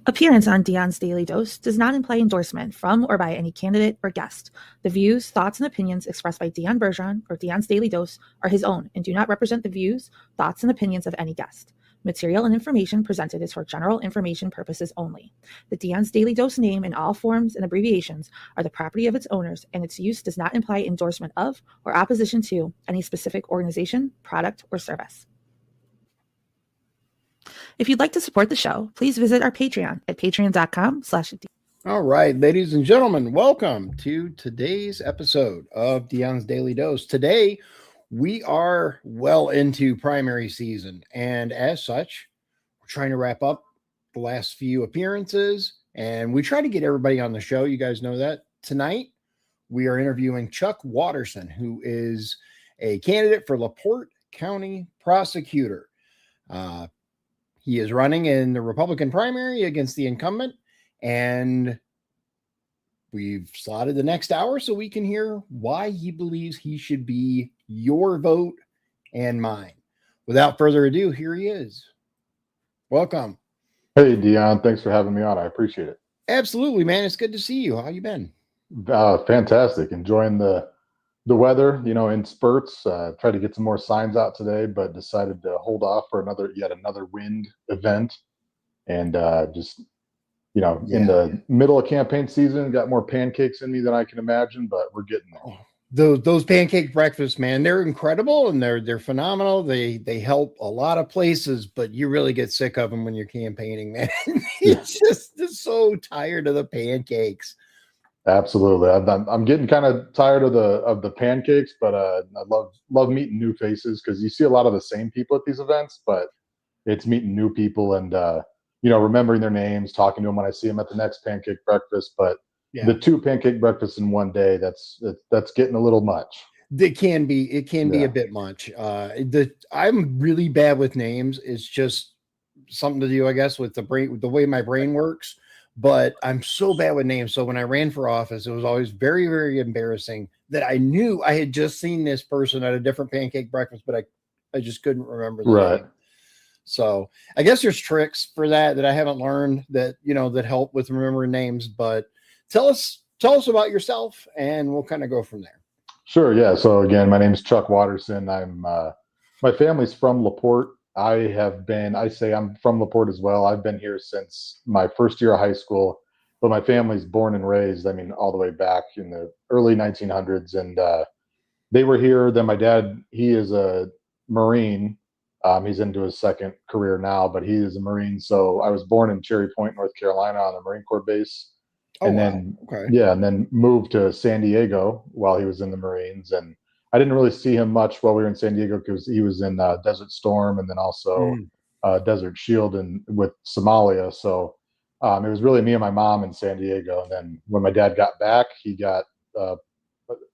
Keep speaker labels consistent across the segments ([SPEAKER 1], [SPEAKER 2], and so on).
[SPEAKER 1] Appearance on Dion's Daily Dose does not imply endorsement from or by any candidate or guest. The views, thoughts, and opinions expressed by Dion Bergeron or Dion's Daily Dose are his own and do not represent the views, thoughts, and opinions of any guest. Material and information presented is for general information purposes only. The Dion's Daily Dose name in all forms and abbreviations are the property of its owners, and its use does not imply endorsement of or opposition to any specific organization, product, or service. If you'd like to support the show, please visit our Patreon at patreon.com/.
[SPEAKER 2] All right, ladies and gentlemen, welcome to today's episode of Dion's Daily Dose. Today, we are well into primary season, and as such, we're trying to wrap up the last few appearances, and we try to get everybody on the show. You guys know that. Tonight, we are interviewing Chuck Watterson, who is a candidate for LaPorte County Prosecutor. He is running in the Republican primary against the incumbent, and we've slotted the next hour so we can hear why he believes he should be your vote and mine. Without further ado, here he is. Welcome.
[SPEAKER 3] Hey, Dion. Thanks for having me on. I appreciate it.
[SPEAKER 2] Absolutely, man. It's good to see you. How you been?
[SPEAKER 3] Fantastic. Enjoying the weather, in spurts. Tried to get some more signs out today, but decided to hold off for yet another wind event. And in the middle of campaign season, got more pancakes in me than I can imagine, but we're getting there.
[SPEAKER 2] Those pancake breakfasts, man, they're incredible and they're phenomenal. They help a lot of places, but you really get sick of them when you're campaigning, man. It's just so tired of the pancakes.
[SPEAKER 3] Absolutely. I'm getting kind of tired of the pancakes, but I love meeting new faces because you see a lot of the same people at these events, but it's meeting new people and remembering their names, talking to them when I see them at the next pancake breakfast. But the 2 pancake breakfasts in one day, that's getting a little much.
[SPEAKER 2] It can be a bit much. I'm really bad with names. It's just something to do, I guess, with the way my brain works. But I'm so bad with names. So when I ran for office, it was always very, very embarrassing that I knew I had just seen this person at a different pancake breakfast, but I just couldn't remember the name. So I guess there's tricks for that I haven't learned that help with remembering names. But tell us about yourself, and we'll kind of go from there.
[SPEAKER 3] Sure. Yeah. So again, my name is Chuck Watterson. I'm my family's from LaPorte. I'm from LaPorte as well. I've been here since my first year of high school, but my family's born and raised, all the way back in the early 1900s. And they were here. Then my dad, he is a Marine. He's into his second career now, but he is a Marine. So I was born in Cherry Point, North Carolina on the Marine Corps base. And then moved to San Diego while he was in the Marines. And I didn't really see him much while we were in San Diego because he was in Desert Storm and then also Desert Shield with Somalia. So it was really me and my mom in San Diego. And then when my dad got back, he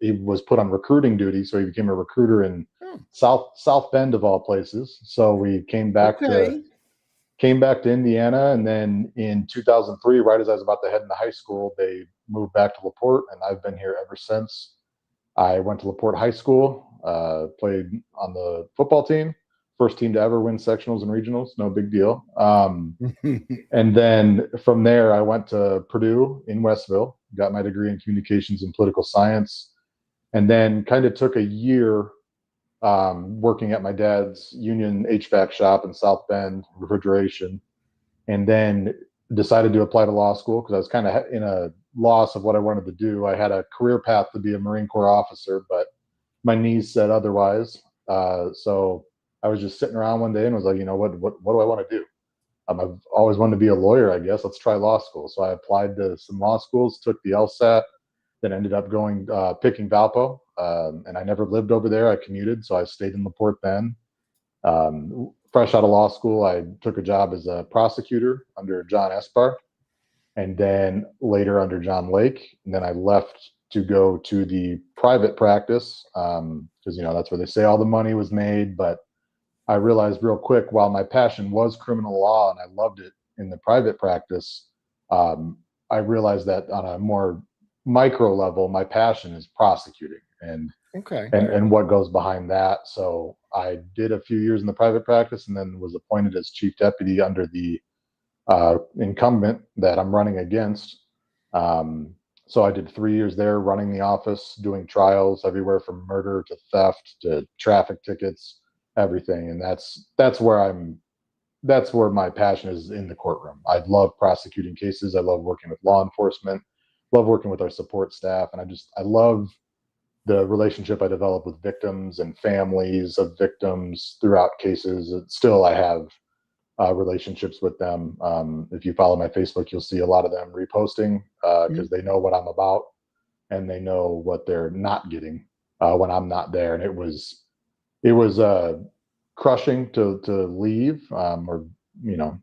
[SPEAKER 3] was put on recruiting duty. So he became a recruiter in South Bend of all places. So we came back to Indiana. And then in 2003, right as I was about to head into high school, they moved back to LaPorte, and I've been here ever since. I went to LaPorte High School, played on the football team, first team to ever win sectionals and regionals, no big deal. And then from there, I went to Purdue in Westville, got my degree in communications and political science, and then kind of took a year working at my dad's union HVAC shop in South Bend, refrigeration, and then decided to apply to law school because I was kind of in a loss of what I wanted to do. I had a career path to be a Marine Corps officer, but my knees said otherwise. So I was just sitting around one day and was like, what do I want to do? I've always wanted to be a lawyer, I guess. Let's try law school. So I applied to some law schools, took the LSAT, then ended up going picking Valpo. And I never lived over there. I commuted, so I stayed in LaPorte then. Fresh out of law school, I took a job as a prosecutor under John Espar, and then later under John Lake. And then I left to go to the private practice because that's where they say all the money was made. But I realized real quick, while my passion was criminal law and I loved it in the private practice, I realized that on a more micro level, my passion is prosecuting and what goes behind that. So I did a few years in the private practice and then was appointed as chief deputy under the incumbent that I'm running against. So I did 3 years there running the office, doing trials everywhere from murder to theft to traffic tickets, everything. And that's where my passion is, in the courtroom. I love prosecuting cases. I love working with law enforcement, love working with our support staff. And I love the relationship I develop with victims and families of victims throughout cases. Still, I have relationships with them. If you follow my Facebook, you'll see a lot of them reposting because they know what I'm about and they know what they're not getting when I'm not there. And it was crushing to leave or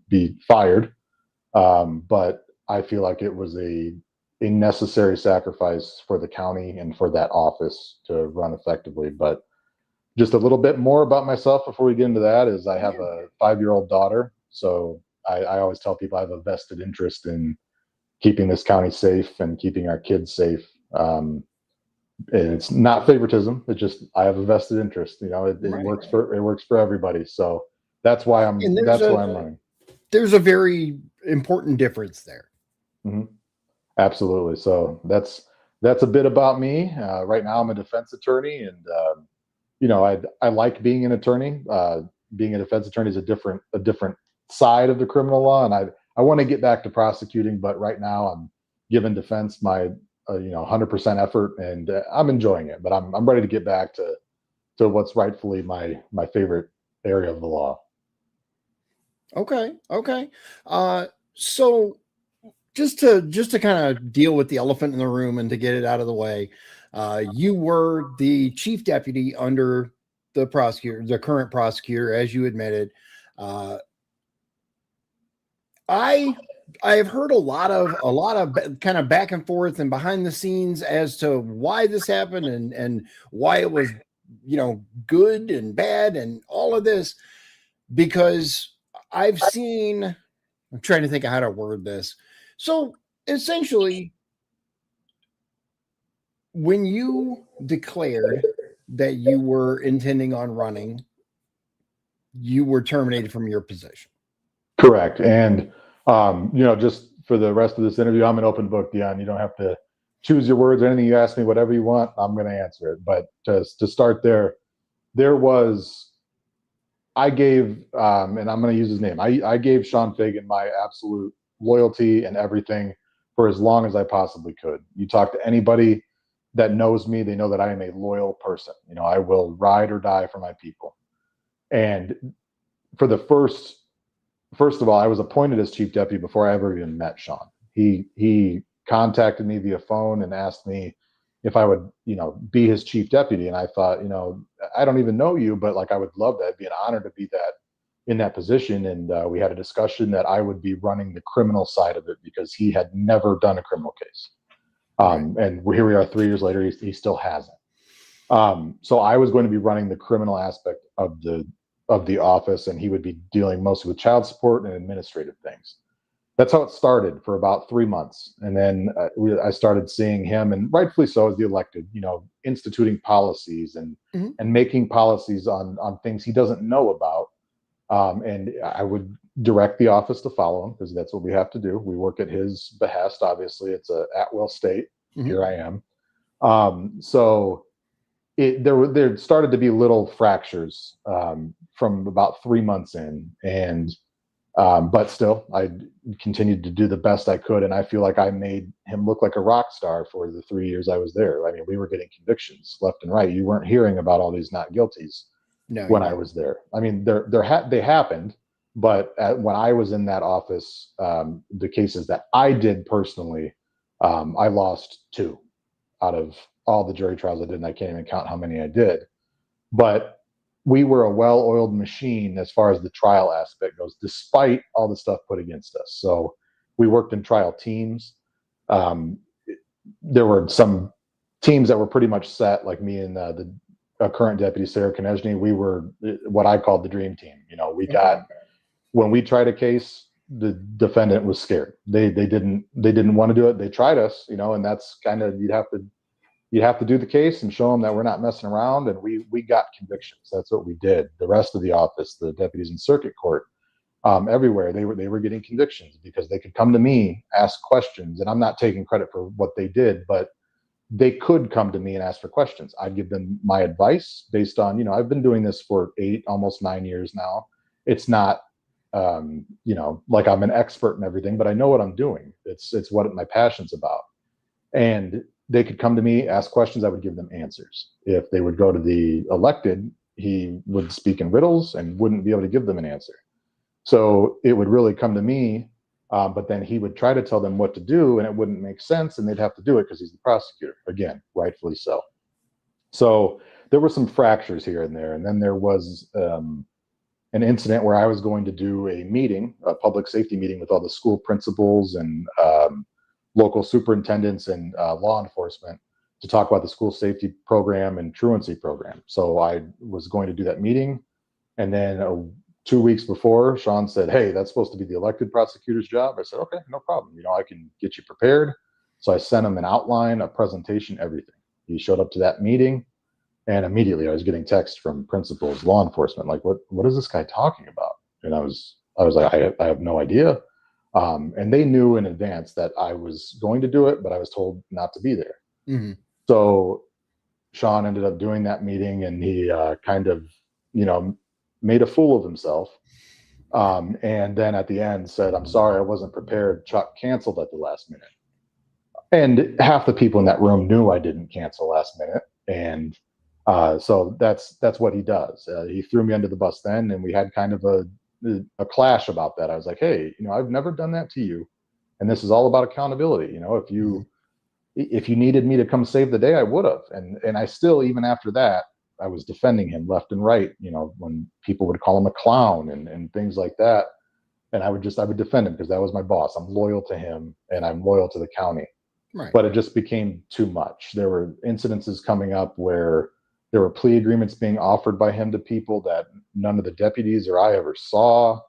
[SPEAKER 3] be fired, but I feel like it was a necessary sacrifice for the county and for that office to run effectively. But just a little bit more about myself before we get into that is I have a 5-year-old daughter. So I always tell people I have a vested interest in keeping this county safe and keeping our kids safe. And it's not favoritism. It's just, I have a vested interest, it works for everybody. So that's why I'm running.
[SPEAKER 2] There's a very important difference there.
[SPEAKER 3] Mm-hmm. Absolutely. So that's a bit about me. Right now I'm a defense attorney, and I like being an attorney. Being a defense attorney is a different side of the criminal law, and I want to get back to prosecuting, but right now I'm giving defense my 100% effort, and I'm enjoying it. But I'm ready to get back to what's rightfully my favorite area of the law.
[SPEAKER 2] Okay. So just to kind of deal with the elephant in the room and to get it out of the way, you were the chief deputy under the current prosecutor, as you admitted. I have heard a lot of kind of back and forth and behind the scenes as to why this happened and why it was, good and bad and all of this, because I'm trying to think of how to word this. So essentially, when you declared that you were intending on running, you were terminated from your position.
[SPEAKER 3] Correct. And, just for the rest of this interview, I'm an open book, Dion. You don't have to choose your words or anything. You ask me whatever you want, I'm going to answer it. But to start there was, I gave, and I'm going to use his name. I gave Sean Fagan my absolute loyalty and everything for as long as I possibly could. You talk to anybody that knows me, they know that I am a loyal person. I will ride or die for my people. And for the first of all, I was appointed as chief deputy before I ever even met Sean. He contacted me via phone and asked me if I would, be his chief deputy. And I thought, I don't even know you, but I would love that. It'd be an honor to be in that position. And we had a discussion that I would be running the criminal side of it because he had never done a criminal case. And here we are 3 years later, he still hasn't. So I was going to be running the criminal aspect of the office, and he would be dealing mostly with child support and administrative things. That's how it started for about 3 months. And then I started seeing him, and rightfully so as the elected, instituting policies and making policies on things he doesn't know about. And I would direct the office to follow him because that's what we have to do. We work at his behest. Obviously, it's a at-will state. Here I am. So there started to be little fractures from about 3 months in, and but still, I continued to do the best I could, and I feel like I made him look like a rock star for the 3 years I was there. I mean, we were getting convictions left and right. You weren't hearing about all these not guilties when I was there. I mean, they happened, but when I was in that office, the cases that I did personally, I lost 2 out of all the jury trials I did, and I can't even count how many I did. But we were a well-oiled machine as far as the trial aspect goes, despite all the stuff put against us. So we worked in trial teams. There were some teams that were pretty much set, like me and the current deputy, Sarah Konechny. We were what I called the dream team. When we tried a case, the defendant was scared. They didn't want to do it. They tried us, and that's kind of, you'd have to do the case and show them that we're not messing around. And we got convictions. That's what we did. The rest of the office, the deputies in circuit court, everywhere. They were getting convictions because they could come to me, ask questions, and I'm not taking credit for what they did, but they could come to me and ask for questions. I'd give them my advice based on, I've been doing this for 8, almost 9 years now. It's not, like I'm an expert in everything, but I know what I'm doing. It's what my passion's about. And they could come to me, ask questions. I would give them answers. If they would go to the elected, he would speak in riddles and wouldn't be able to give them an answer. So it would really come to me, but then he would try to tell them what to do, and it wouldn't make sense, and they'd have to do it because he's the prosecutor. Again, rightfully so. So there were some fractures here and there. And then there was an incident where I was going to do a public safety meeting with all the school principals and local superintendents and law enforcement to talk about the school safety program and truancy program. So I was going to do that meeting. And then 2 weeks before, Sean said, "Hey, that's supposed to be the elected prosecutor's job." I said, "Okay, no problem. I can get you prepared." So I sent him an outline, a presentation, everything. He showed up to that meeting, and immediately I was getting texts from principals, law enforcement, like, what is this guy talking about? And I was like, I have no idea. And they knew in advance that I was going to do it, but I was told not to be there.
[SPEAKER 2] Mm-hmm.
[SPEAKER 3] So Sean ended up doing that meeting, and he kind of, made a fool of himself. And then at the end said, "I'm sorry, I wasn't prepared. Chuck canceled at the last minute." And half the people in that room knew I didn't cancel last minute. And so that's what he does. He threw me under the bus then, and we had kind of a clash about that. I was like, "Hey, I've never done that to you, and this is all about accountability. If you needed me to come save the day, I would have." And I still, even after that, I was defending him left and right, when people would call him a clown and things like that. And I would defend him because that was my boss. I'm loyal to him and I'm loyal to the county.
[SPEAKER 2] Right.
[SPEAKER 3] But it just became too much. There were incidences coming up where there were plea agreements being offered by him to people that none of the deputies or I ever saw.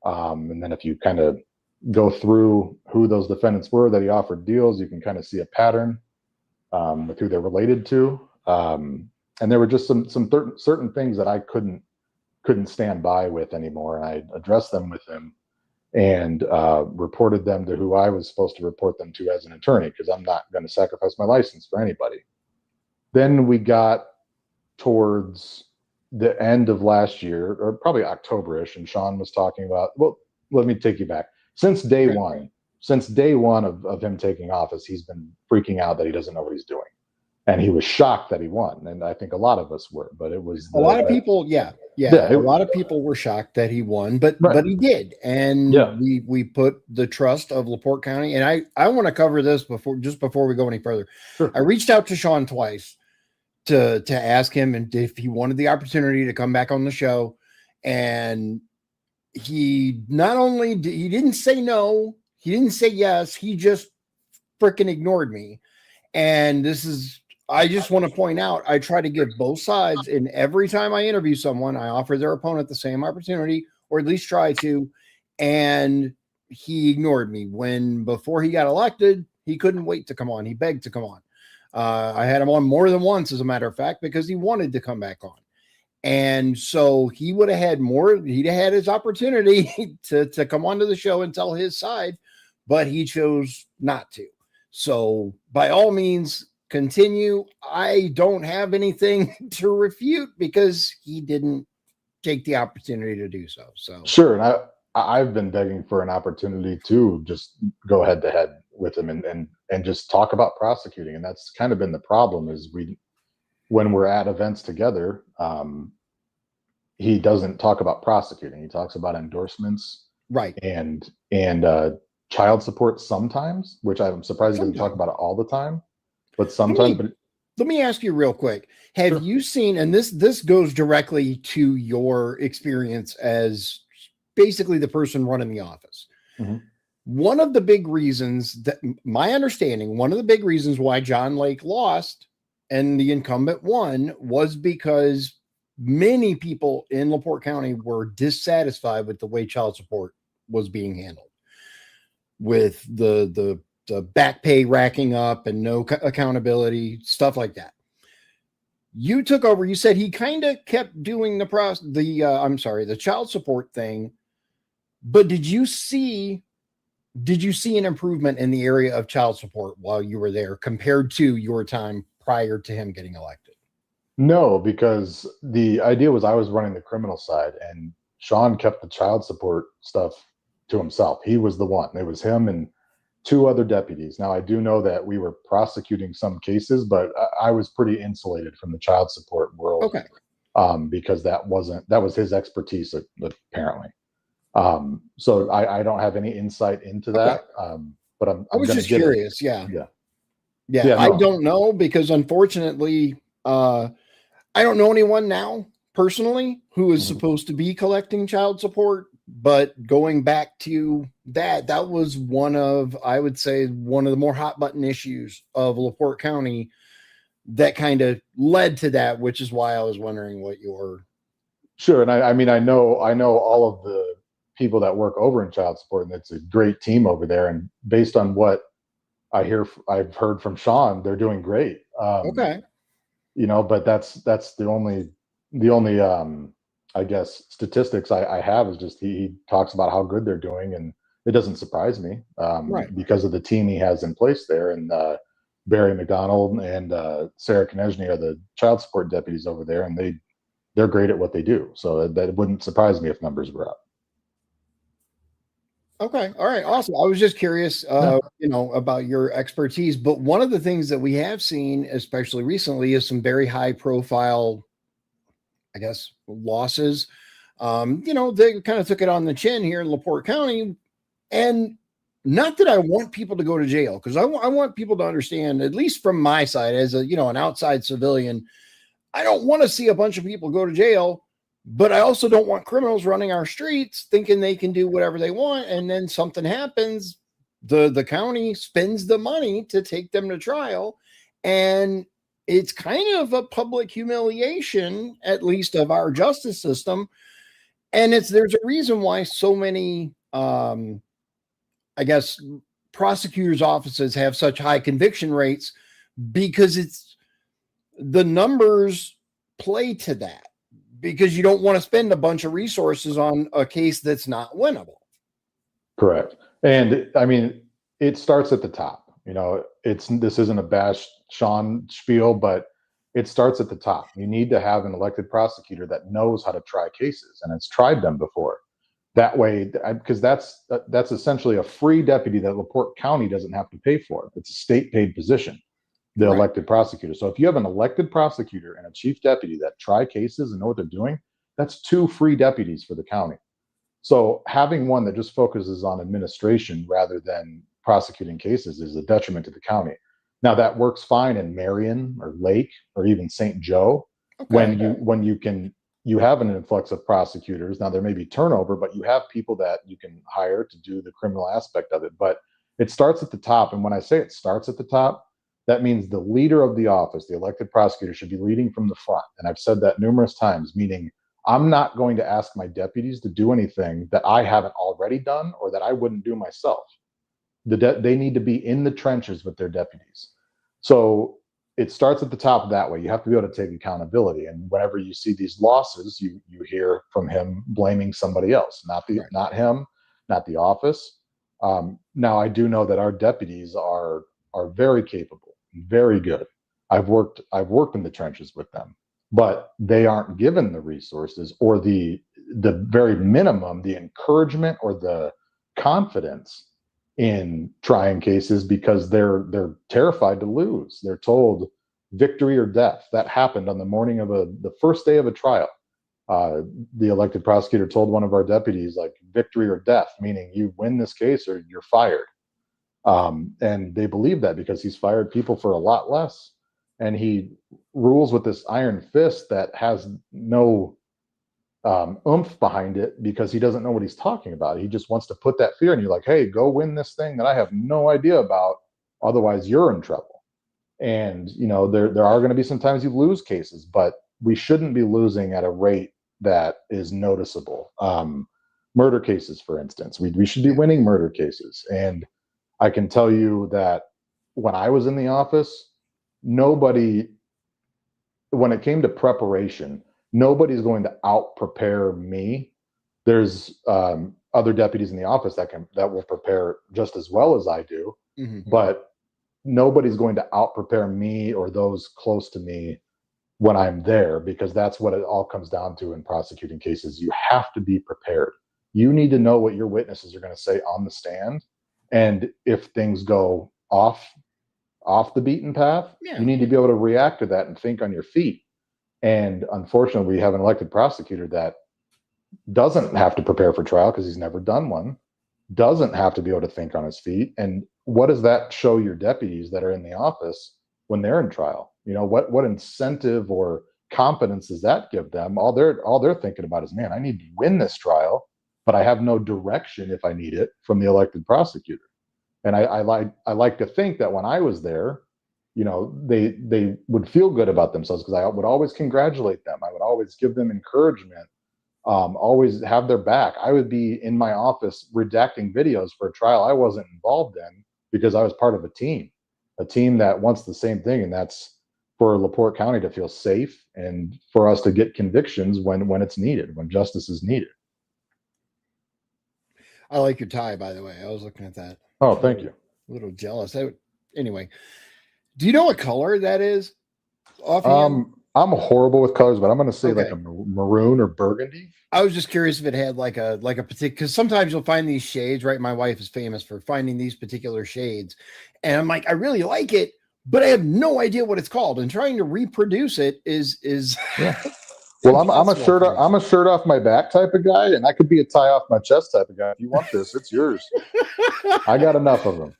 [SPEAKER 3] And then if you kind of go through who those defendants were that he offered deals, you can kind of see a pattern with who they're related to. And there were just some certain things that I couldn't stand by with anymore. And I addressed them with him and reported them to who I was supposed to report them to as an attorney, because I'm not going to sacrifice my license for anybody. Then we got towards the end of last year, or probably October-ish, and Sean was talking about, well, let me take you back. Since day one of him taking office, he's been freaking out that he doesn't know what he's doing. And he was shocked that he won. And I think a lot of us were, but it was
[SPEAKER 2] a lot of people. Yeah. A lot of people were shocked that he won, but he did. And we put the trust of LaPorte County. And I want to cover this before we go any further.
[SPEAKER 3] Sure.
[SPEAKER 2] I reached out to Sean twice to ask him if he wanted the opportunity to come back on the show. And he didn't say no, he didn't say yes, he just freaking ignored me. And I just want to point out, I try to give both sides, and every time I interview someone, I offer their opponent the same opportunity, or at least try to. And he ignored me before he got elected. He couldn't wait to come on. He begged to come on. I had him on more than once, as a matter of fact, because he wanted to come back on. And so he would have had he'd have had his opportunity to come onto the show and tell his side, but he chose not to. So by all means, continue. I don't have anything to refute because he didn't take the opportunity to do so. So
[SPEAKER 3] sure. And I've been begging for an opportunity to just go head to head with him and just talk about prosecuting. And that's kind of been the problem, is when we're at events together, he doesn't talk about prosecuting. He talks about endorsements,
[SPEAKER 2] right,
[SPEAKER 3] and child support sometimes, which I'm surprised he doesn't talk about it all the time. But sometimes.
[SPEAKER 2] Let me ask you real quick. Have you seen, and this goes directly to your experience as basically the person running the office.
[SPEAKER 3] Mm-hmm.
[SPEAKER 2] One of the big reasons my understanding, one of the big reasons why John Lake lost and the incumbent won was because many people in LaPorte County were dissatisfied with the way child support was being handled, with the back pay racking up and no accountability, stuff like that. You took over. You said he kind of kept doing the child support thing, But did you see an improvement in the area of child support while you were there compared to your time prior to him getting elected?
[SPEAKER 3] No, because the idea was I was running the criminal side, and Sean kept the child support stuff to himself. He was the one. It was him and two other deputies. Now, I do know that we were prosecuting some cases, but I was pretty insulated from the child support world.
[SPEAKER 2] Okay.
[SPEAKER 3] Because that was his expertise, apparently. So I don't have any insight into that. But
[SPEAKER 2] I was just curious. Yeah.
[SPEAKER 3] Yeah,
[SPEAKER 2] I don't know, because unfortunately, I don't know anyone now personally who is supposed to be collecting child support. But going back to that was I would say one of the more hot button issues of LaPorte County that kind of led to that, which is why I was wondering what your.
[SPEAKER 3] Sure. And I mean, I know all of the people that work over in child support, and it's a great team over there. And based on what I've heard from Sean, they're doing great.
[SPEAKER 2] Okay.
[SPEAKER 3] But that's the only I guess statistics I have is just he talks about how good they're doing, and it doesn't surprise me because of the team he has in place there. And Barry McDonald and Sarah Konechny are the child support deputies over there, and they're great at what they do. So that wouldn't surprise me if numbers were up.
[SPEAKER 2] Okay. All right. Awesome. I was just curious, about your expertise. But one of the things that we have seen, especially recently, is some very high profile, I guess, losses. They kind of took it on the chin here in LaPorte County. And not that I want people to go to jail, because I want people to understand, at least from my side as an outside civilian, I don't want to see a bunch of people go to jail. But I also don't want criminals running our streets thinking they can do whatever they want. And then something happens, the county spends the money to take them to trial. And it's kind of a public humiliation, at least of our justice system. And there's a reason why so many, I guess, prosecutors' offices have such high conviction rates, because the numbers play to that. Because you don't want to spend a bunch of resources on a case that's not winnable.
[SPEAKER 3] Correct. And I mean, it starts at the top. This isn't a bash Sean spiel, but it starts at the top. You need to have an elected prosecutor that knows how to try cases and has tried them before. That way, because that's essentially a free deputy that LaPorte County doesn't have to pay for. It's a state paid position. The elected prosecutor. So if you have an elected prosecutor and a chief deputy that try cases and know what they're doing, that's two free deputies for the county. So having one that just focuses on administration rather than prosecuting cases is a detriment to the county. Now that works fine in Marion or Lake or even St. Joe, when you have an influx of prosecutors. Now there may be turnover, but you have people that you can hire to do the criminal aspect of it. But it starts at the top. And when I say it starts at the top, that means the leader of the office, the elected prosecutor, should be leading from the front. And I've said that numerous times, meaning I'm not going to ask my deputies to do anything that I haven't already done or that I wouldn't do myself. They need to be in the trenches with their deputies. So it starts at the top that way. You have to be able to take accountability. And whenever you see these losses, you hear from him blaming somebody else, not him, not the office. Now, I do know that our deputies are very capable. Very good. I've worked in the trenches with them, but they aren't given the resources or the very minimum, the encouragement or the confidence in trying cases, because they're terrified to lose. They're told victory or death. That happened on the morning of the first day of a trial. The elected prosecutor told one of our deputies, like, victory or death, meaning you win this case or you're fired. And they believe that because he's fired people for a lot less, and he rules with this iron fist that has no oomph behind it, because he doesn't know what he's talking about. He just wants to put that fear in you, like, hey, go win this thing that I have no idea about, otherwise you're in trouble. And there are going to be sometimes you lose cases, but we shouldn't be losing at a rate that is noticeable. Murder cases, for instance, we should be winning murder cases. And I can tell you that when I was in the office, when it came to preparation, nobody's going to out prepare me. There's a other deputies in the office that will prepare just as well as I do, but nobody's going to out prepare me or those close to me when I'm there, because that's what it all comes down to in prosecuting cases. You have to be prepared. You need to know what your witnesses are going to say on the stand, and if things go off the beaten path, you need to be able to react to that and think on your feet. And unfortunately, we have an elected prosecutor that doesn't have to prepare for trial because he's never done one, doesn't have to be able to think on his feet. And what does that show your deputies that are in the office when they're in trial? What incentive or confidence does that give them? All they're thinking about is, man, I need to win this trial, but I have no direction if I need it from the elected prosecutor. And I like to think that when I was there, they would feel good about themselves, because I would always congratulate them. I would always give them encouragement, always have their back. I would be in my office redacting videos for a trial I wasn't involved in, because I was part of a team that wants the same thing, and that's for LaPorte County to feel safe and for us to get convictions when it's needed, when justice is needed.
[SPEAKER 2] I like your tie, by the way. I was looking at that.
[SPEAKER 3] Oh, thank you.
[SPEAKER 2] A little jealous. Anyway, do you know what color that is?
[SPEAKER 3] I'm horrible with colors, but I'm going to say like a maroon or burgundy.
[SPEAKER 2] I was just curious if it had like a particular, because sometimes you'll find these shades, right? My wife is famous for finding these particular shades, and I'm like, I really like it, but I have no idea what it's called, and trying to reproduce it is
[SPEAKER 3] yeah. Well, I'm a shirt off my back type of guy, and I could be a tie off my chest type of guy. If you want this, it's yours. I got enough of them.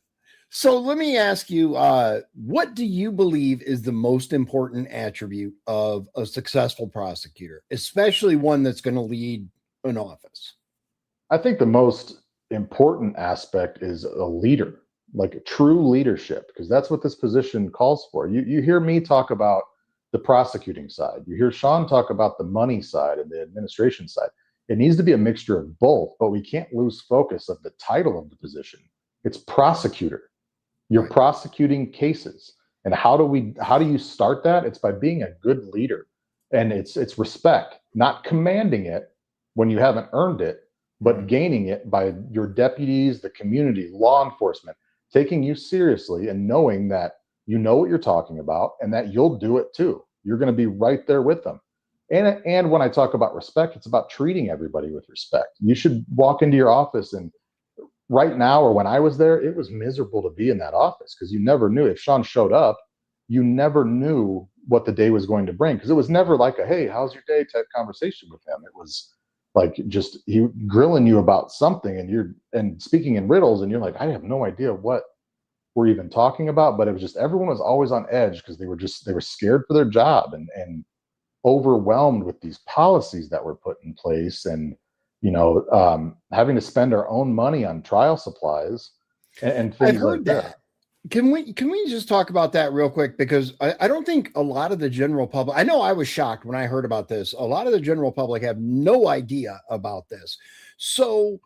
[SPEAKER 2] So let me ask you, what do you believe is the most important attribute of a successful prosecutor, especially one that's going to lead an office?
[SPEAKER 3] I think the most important aspect is a leader, like a true leadership, because that's what this position calls for. You hear me talk about the prosecuting side. You hear Sean talk about the money side and the administration side. It needs to be a mixture of both, but we can't lose focus of the title of the position. It's prosecutor. You're prosecuting cases. And how do you start that? It's by being a good leader. And it's respect, not commanding it when you haven't earned it, but gaining it by your deputies, the community, law enforcement, taking you seriously and knowing that you know what you're talking about and that you'll do it too. You're going to be right there with them. And when I talk about respect, it's about treating everybody with respect. You should walk into your office, and right now, or when I was there, it was miserable to be in that office, because you never knew if Sean showed up, you never knew what the day was going to bring, because it was never like a, hey, how's your day type conversation with him. It was like just he grilling you about something, and speaking in riddles, and you're like, I have no idea what we're even talking about. But it was just, everyone was always on edge because they were scared for their job and overwhelmed with these policies that were put in place, and having to spend our own money on trial supplies and things
[SPEAKER 2] I've heard
[SPEAKER 3] like
[SPEAKER 2] that. Can we just talk about that real quick? Because I don't think a lot of the general public, I know I was shocked when I heard about this. A lot of the general public have no idea about this. So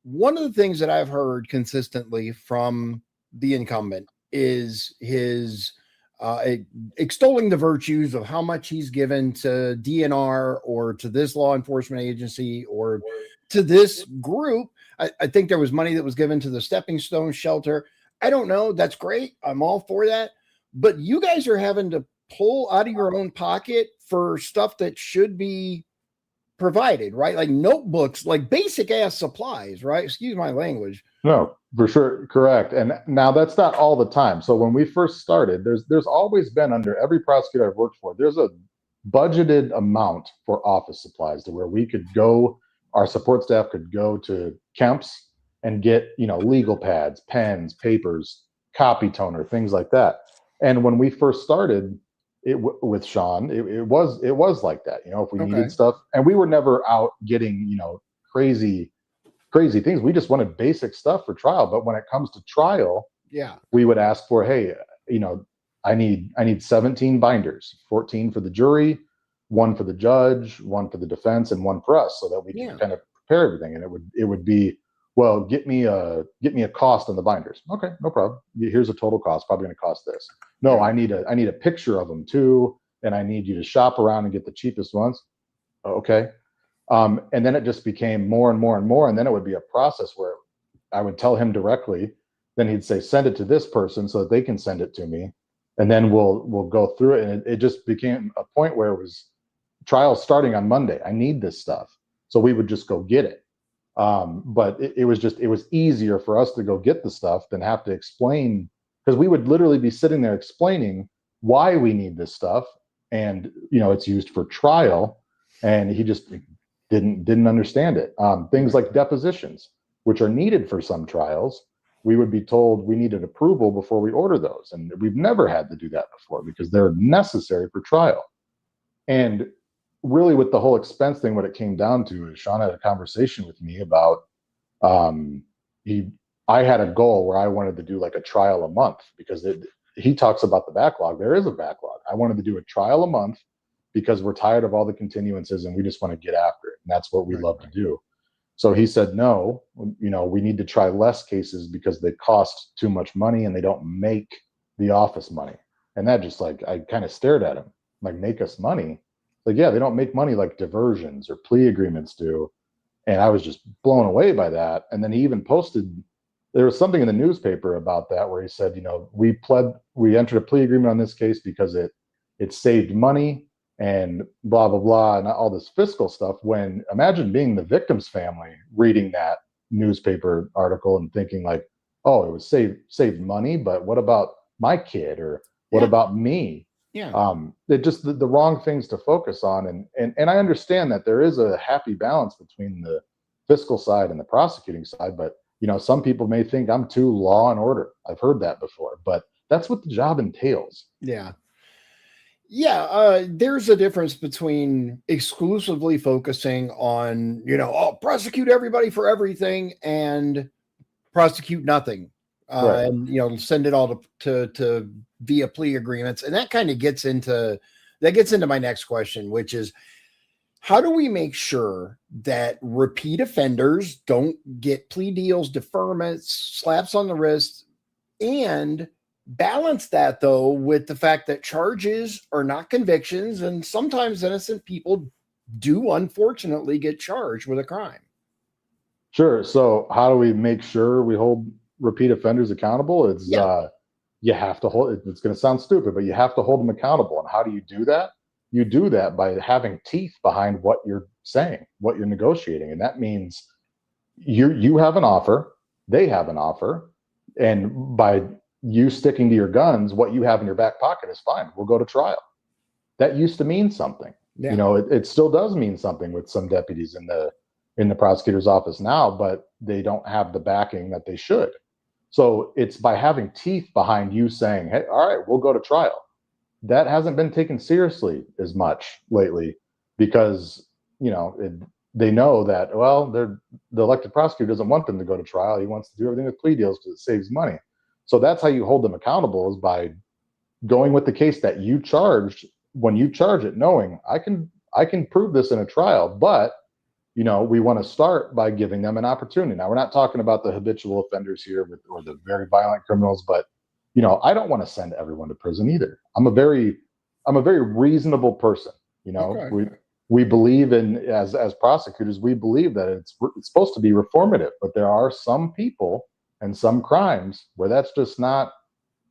[SPEAKER 2] one of the things that I've heard consistently from the incumbent is his extolling the virtues of how much he's given to DNR or to this law enforcement agency or to this group. I think there was money that was given to the Stepping Stone shelter. I don't know. That's great. I'm all for that. But you guys are having to pull out of your own pocket for stuff that should be provided, right? Like notebooks, like basic ass supplies, right? Excuse my language.
[SPEAKER 3] No, for sure. Correct. And now that's not all the time. So when we first started, there's always been, under every prosecutor I've worked for, there's a budgeted amount for office supplies to where we could go, our support staff could go to Kemp's and get, legal pads, pens, papers, copy toner, things like that. And when we first started with Sean, it was like that, if we needed stuff, and we were never out getting, crazy things. We just wanted basic stuff for trial. But when it comes to trial, we would ask for, hey, I need 17 binders, 14 for the jury, 1 for the judge, 1 for the defense, and 1 for us, so that we can kind of prepare everything. And it would be, well, get me a cost on the binders. Okay, no problem. Here's a total cost. Probably going to cost this. No, I need a picture of them too, and I need you to shop around and get the cheapest ones. Okay. And then it just became more and more and more. And then it would be a process where I would tell him directly. Then he'd say, send it to this person so that they can send it to me. And then we'll go through it. And it just became a point where it was trial starting on Monday. I need this stuff. So we would just go get it. But it was easier for us to go get the stuff than have to explain, because we would literally be sitting there explaining why we need this stuff. And, it's used for trial. And he just didn't understand it. Things like depositions, which are needed for some trials, we would be told we needed approval before we order those. And we've never had to do that before because they're necessary for trial. And really with the whole expense thing, what it came down to is Sean had a conversation with me about, I had a goal where I wanted to do like a trial a month because he talks about the backlog. There is a backlog. I wanted to do a trial a month because we're tired of all the continuances and we just want to get after it. And that's what we love to do. So he said, no, we need to try less cases because they cost too much money and they don't make the office money. And that just I kind of stared at him, like, make us money? Like, yeah, they don't make money like diversions or plea agreements do. And I was just blown away by that. And then he even posted, there was something in the newspaper about that where he said, we entered a plea agreement on this case because it saved money and blah, blah, blah, and all this fiscal stuff. When imagine being the victim's family reading that newspaper article and thinking like, oh, it was saved money, but what about my kid, or what about me?
[SPEAKER 2] Yeah.
[SPEAKER 3] It just the wrong things to focus on. And I understand that there is a happy balance between the fiscal side and the prosecuting side, but some people may think I'm too law and order. I've heard that before, but that's what the job entails.
[SPEAKER 2] Yeah. Yeah, there's a difference between exclusively focusing on, prosecute everybody for everything and prosecute nothing.
[SPEAKER 3] Right.
[SPEAKER 2] And, send it all to via plea agreements. And that kind of gets into my next question, which is, how do we make sure that repeat offenders don't get plea deals, deferments, slaps on the wrist, and balance that though with the fact that charges are not convictions, and sometimes innocent people do unfortunately get charged with a crime?
[SPEAKER 3] Sure. So how do we make sure we hold repeat offenders accountable? You have to hold, it's going to sound stupid, but you have to hold them accountable. And how do you do that? You do that by having teeth behind what you're saying, what you're negotiating. And that means you have an offer, they have an offer, and by you sticking to your guns, what you have in your back pocket is fine. We'll go to trial. That used to mean something.
[SPEAKER 2] Yeah.
[SPEAKER 3] It still does mean something with some deputies in the prosecutor's office now, but they don't have the backing that they should. So it's by having teeth behind you saying, hey, all right, we'll go to trial. That hasn't been taken seriously as much lately because, they know that, well, the elected prosecutor doesn't want them to go to trial. He wants to do everything with plea deals because it saves money. So that's how you hold them accountable, is by going with the case that you charged. When you charge it, knowing I can prove this in a trial, but we want to start by giving them an opportunity. Now, we're not talking about the habitual offenders here or the very violent criminals, but I don't want to send everyone to prison either. I'm a very reasonable person.
[SPEAKER 2] Okay.
[SPEAKER 3] We believe in, as prosecutors, we believe that it's supposed to be reformative, but there are some people and some crimes where that's just not,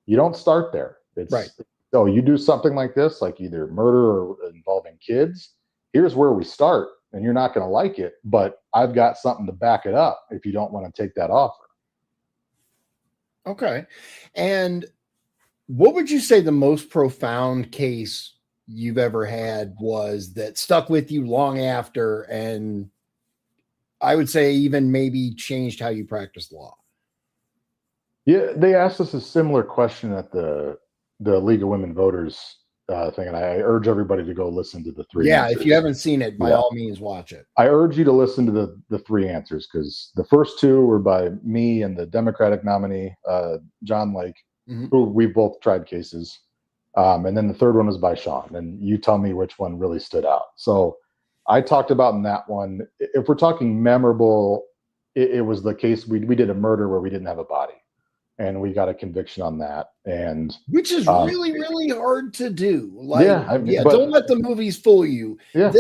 [SPEAKER 3] you don't start there. It's
[SPEAKER 2] right.
[SPEAKER 3] So you do something like this, like either murder or involving kids, here's where we start, and you're not going to like it, but I've got something to back it up if you don't want to take that offer.
[SPEAKER 2] Okay. And what would you say the most profound case you've ever had was that stuck with you long after, and I would say even maybe changed how you practice law?
[SPEAKER 3] Yeah, they asked us a similar question at the League of Women Voters thing, and I urge everybody to go listen to the three answers.
[SPEAKER 2] If you haven't seen it, by all means watch it.
[SPEAKER 3] I urge you to listen to the three answers, because the first two were by me and the Democratic nominee, John Lake, who we both tried cases. And then the third one was by Sean, and you tell me which one really stood out. So I talked about in that one, if we're talking memorable, it was the case we did a murder where we didn't have a body. and we got a conviction on that. And
[SPEAKER 2] which is really hard to do. Like,
[SPEAKER 3] but
[SPEAKER 2] don't let the movies fool you.
[SPEAKER 3] Yeah,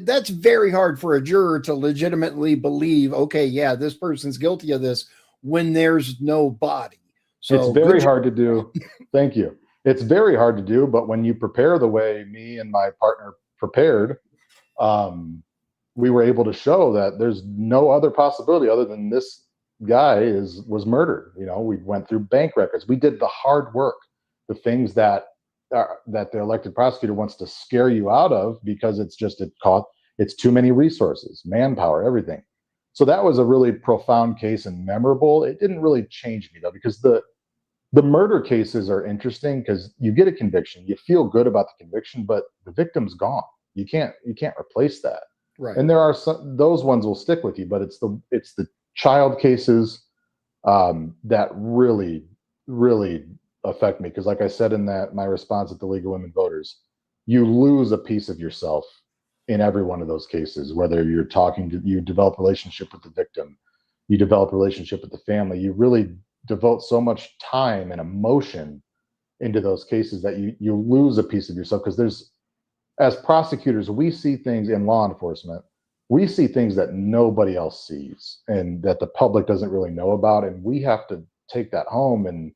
[SPEAKER 2] that's very hard for a juror to legitimately believe, okay, yeah, this person's guilty of this when there's no body. So
[SPEAKER 3] it's very hard to do. Thank you. It's very hard to do, but when you prepare the way me and my partner prepared, we were able to show that there's no other possibility other than this guy was murdered. You know, we went through bank records. We did the hard work, the things that the elected prosecutor wants to scare you out of because it's too many resources, manpower, everything. So that was a really profound case and memorable. It didn't really change me though, because the murder cases are interesting because you get a conviction, you feel good about the conviction, but the victim's gone. You can't replace that.
[SPEAKER 2] Right.
[SPEAKER 3] And there are those ones will stick with you, but it's the child cases that really, really affect me. Because like I said in my response at the League of Women Voters, you lose a piece of yourself in every one of those cases, whether you develop a relationship with the victim, you develop a relationship with the family, you really devote so much time and emotion into those cases that you lose a piece of yourself. Because as prosecutors, we see things in law enforcement, we see things that nobody else sees and that the public doesn't really know about. And we have to take that home and,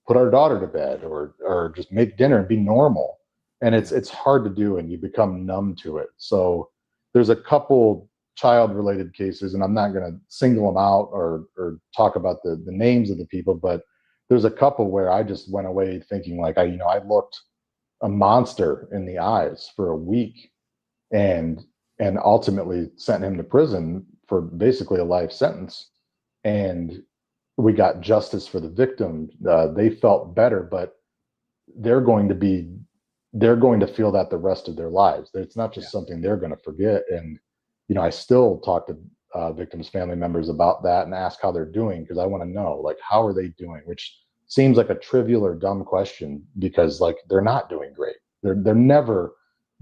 [SPEAKER 3] put our daughter to bed or just make dinner and be normal. And it's hard to do, and you become numb to it. So there's a couple child related cases, and I'm not going to single them out or talk about the names of the people, but there's a couple where I just went away thinking like, I looked a monster in the eyes for a week and ultimately sent him to prison for basically a life sentence. And we got justice for the victim. They felt better, but they're going to feel that the rest of their lives. It's not just something they're going to forget. And, I still talk to victims' family members about that and ask how they're doing, because I want to know, like, how are they doing? Which seems like a trivial or dumb question, because like they're not doing great. They're never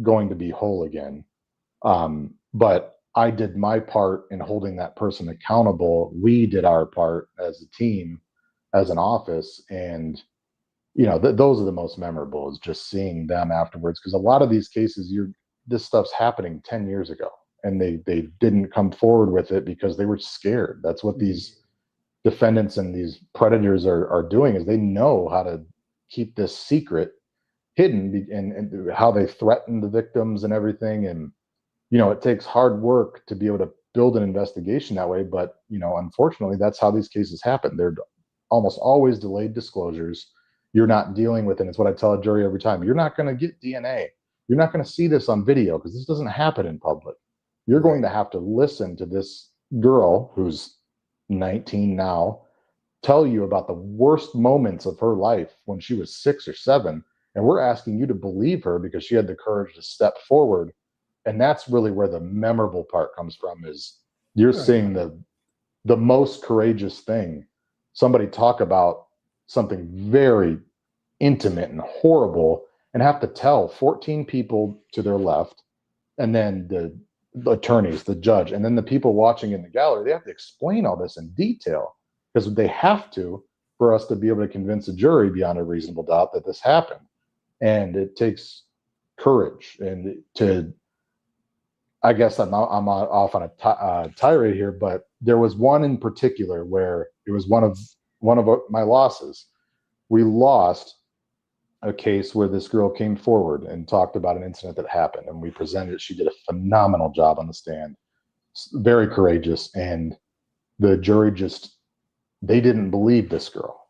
[SPEAKER 3] going to be whole again. But I did my part in holding that person accountable. We did our part as a team, as an office, and those are the most memorable, is just seeing them afterwards. Because a lot of these cases, this stuff's happening 10 years ago, and they didn't come forward with it because they were scared. That's what these defendants and these predators are doing, is they know how to keep this secret hidden, and how they threaten the victims and everything. And it takes hard work to be able to build an investigation that way, but unfortunately that's how these cases happen. They're almost always delayed disclosures. You're not dealing with, and it's what I tell a jury every time, you're not going to get DNA, you're not going to see this on video, because this doesn't happen in public. You're going to have to listen to this girl who's 19 now tell you about the worst moments of her life when she was 6 or 7, and we're asking you to believe her because she had the courage to step forward. And that's really where the memorable part comes from, is you're seeing the most courageous thing, somebody talk about something very intimate and horrible, and have to tell 14 people to their left, and then the attorneys, the judge, and then the people watching in the gallery. They have to explain all this in detail, because they have to, for us to be able to convince a jury beyond a reasonable doubt that this happened. And it takes courage. And I guess I'm off on a tirade here, but there was one in particular where it was one of my losses. We lost a case where this girl came forward and talked about an incident that happened, and we presented it. She did a phenomenal job on the stand, very courageous, and the jury they didn't believe this girl.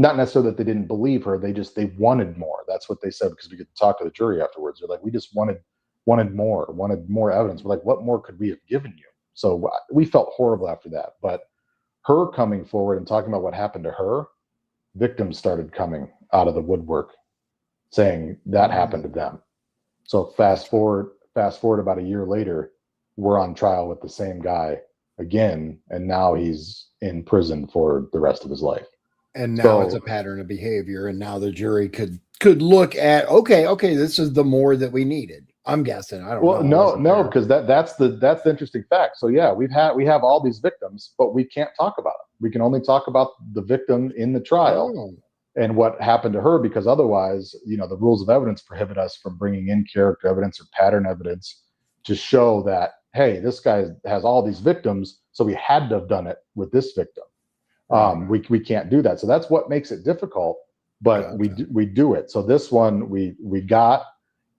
[SPEAKER 3] Not necessarily that they didn't believe her, they wanted more. That's what they said, because we could talk to the jury afterwards. They're like, we just wanted more evidence. We're like, what more could we have given you? So we felt horrible after that. But her coming forward and talking about what happened to her, victims started coming out of the woodwork saying that happened to them. So fast forward about a year later, we're on trial with the same guy again, and now he's in prison for the rest of his life.
[SPEAKER 2] And now it's a pattern of behavior, and now the jury could look at, okay, this is the more that we needed. I'm guessing. I don't
[SPEAKER 3] Well,
[SPEAKER 2] know.
[SPEAKER 3] no, because that's the interesting fact. So yeah, we have all these victims, but we can't talk about them. We can only talk about the victim in the trial
[SPEAKER 2] Oh,
[SPEAKER 3] and what happened to her, because otherwise, the rules of evidence prohibit us from bringing in character evidence or pattern evidence to show that, hey, this guy has all these victims, so we had to have done it with this victim. We can't do that. So that's what makes it difficult, but
[SPEAKER 2] gotcha.
[SPEAKER 3] we do it. So this one we got,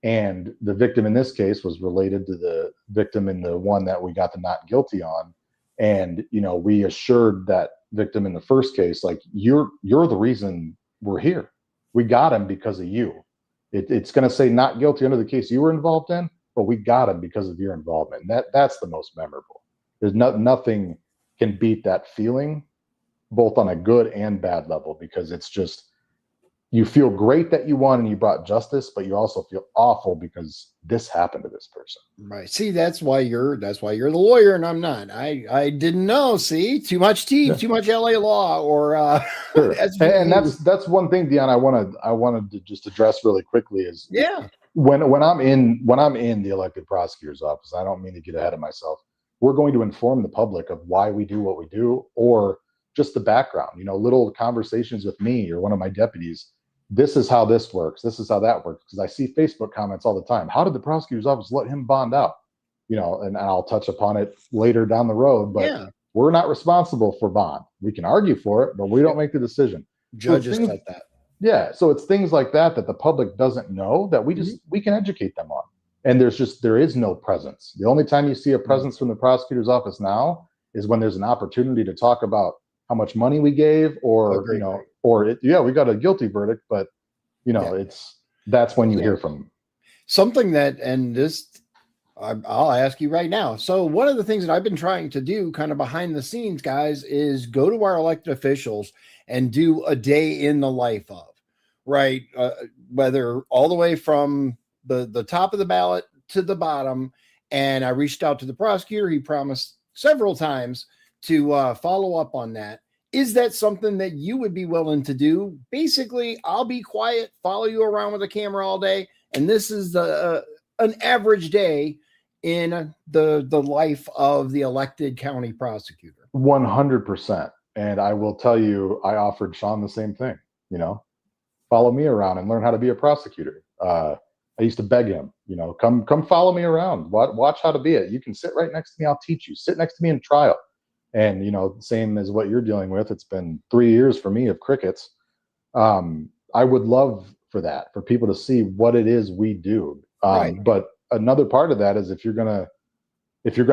[SPEAKER 3] and the victim in this case was related to the victim in the one that we got the not guilty on. And, we assured that victim in the first case, like, you're the reason we're here. We got him because of you. It's going to say not guilty under the case you were involved in, but we got him because of your involvement. And that's the most memorable. There's nothing can beat that feeling, both on a good and bad level, because it's just, you feel great that you won and you brought justice, but you also feel awful because this happened to this person.
[SPEAKER 2] Right. See, that's why you're the lawyer and I'm not. I didn't know. See, too much tea, too much LA law, or
[SPEAKER 3] sure. And that's one thing, Dion, I wanted to just address really quickly is when I'm in the elected prosecutor's office, I don't mean to get ahead of myself. We're going to inform the public of why we do what we do, or just the background, little conversations with me or one of my deputies. This is how this works. This is how that works. Because I see Facebook comments all the time. How did the prosecutor's office let him bond out? And I'll touch upon it later down the road, but we're not responsible for bond. We can argue for it, but we don't make the decision.
[SPEAKER 2] Judges set that.
[SPEAKER 3] Yeah. So it's things like that the public doesn't know, that we can educate them on. And there is no presence. The only time you see a presence from the prosecutor's office now is when there's an opportunity to talk about how much money we gave, or we got a guilty verdict, but that's when you hear from them.
[SPEAKER 2] Something that, and this, I'll ask you right now. So one of the things that I've been trying to do kind of behind the scenes, guys, is go to our elected officials and do a day in the life of, right? Whether all the way from the top of the ballot to the bottom. And I reached out to the prosecutor. He promised several times to follow up on that. Is that something that you would be willing to do? Basically, I'll be quiet, follow you around with a camera all day, and this is an average day in the life of the elected county prosecutor.
[SPEAKER 3] 100%. And I will tell you, I offered Sean the same thing. Follow me around and learn how to be a prosecutor. I used to beg him, come follow me around. Watch how to be it. You can sit right next to me. I'll teach you. Sit next to me in trial. And, same as what you're dealing with. It's been 3 years for me of crickets. I would love for that, for people to see what it is we do.
[SPEAKER 2] Right.
[SPEAKER 3] But another part of that is if you're gonna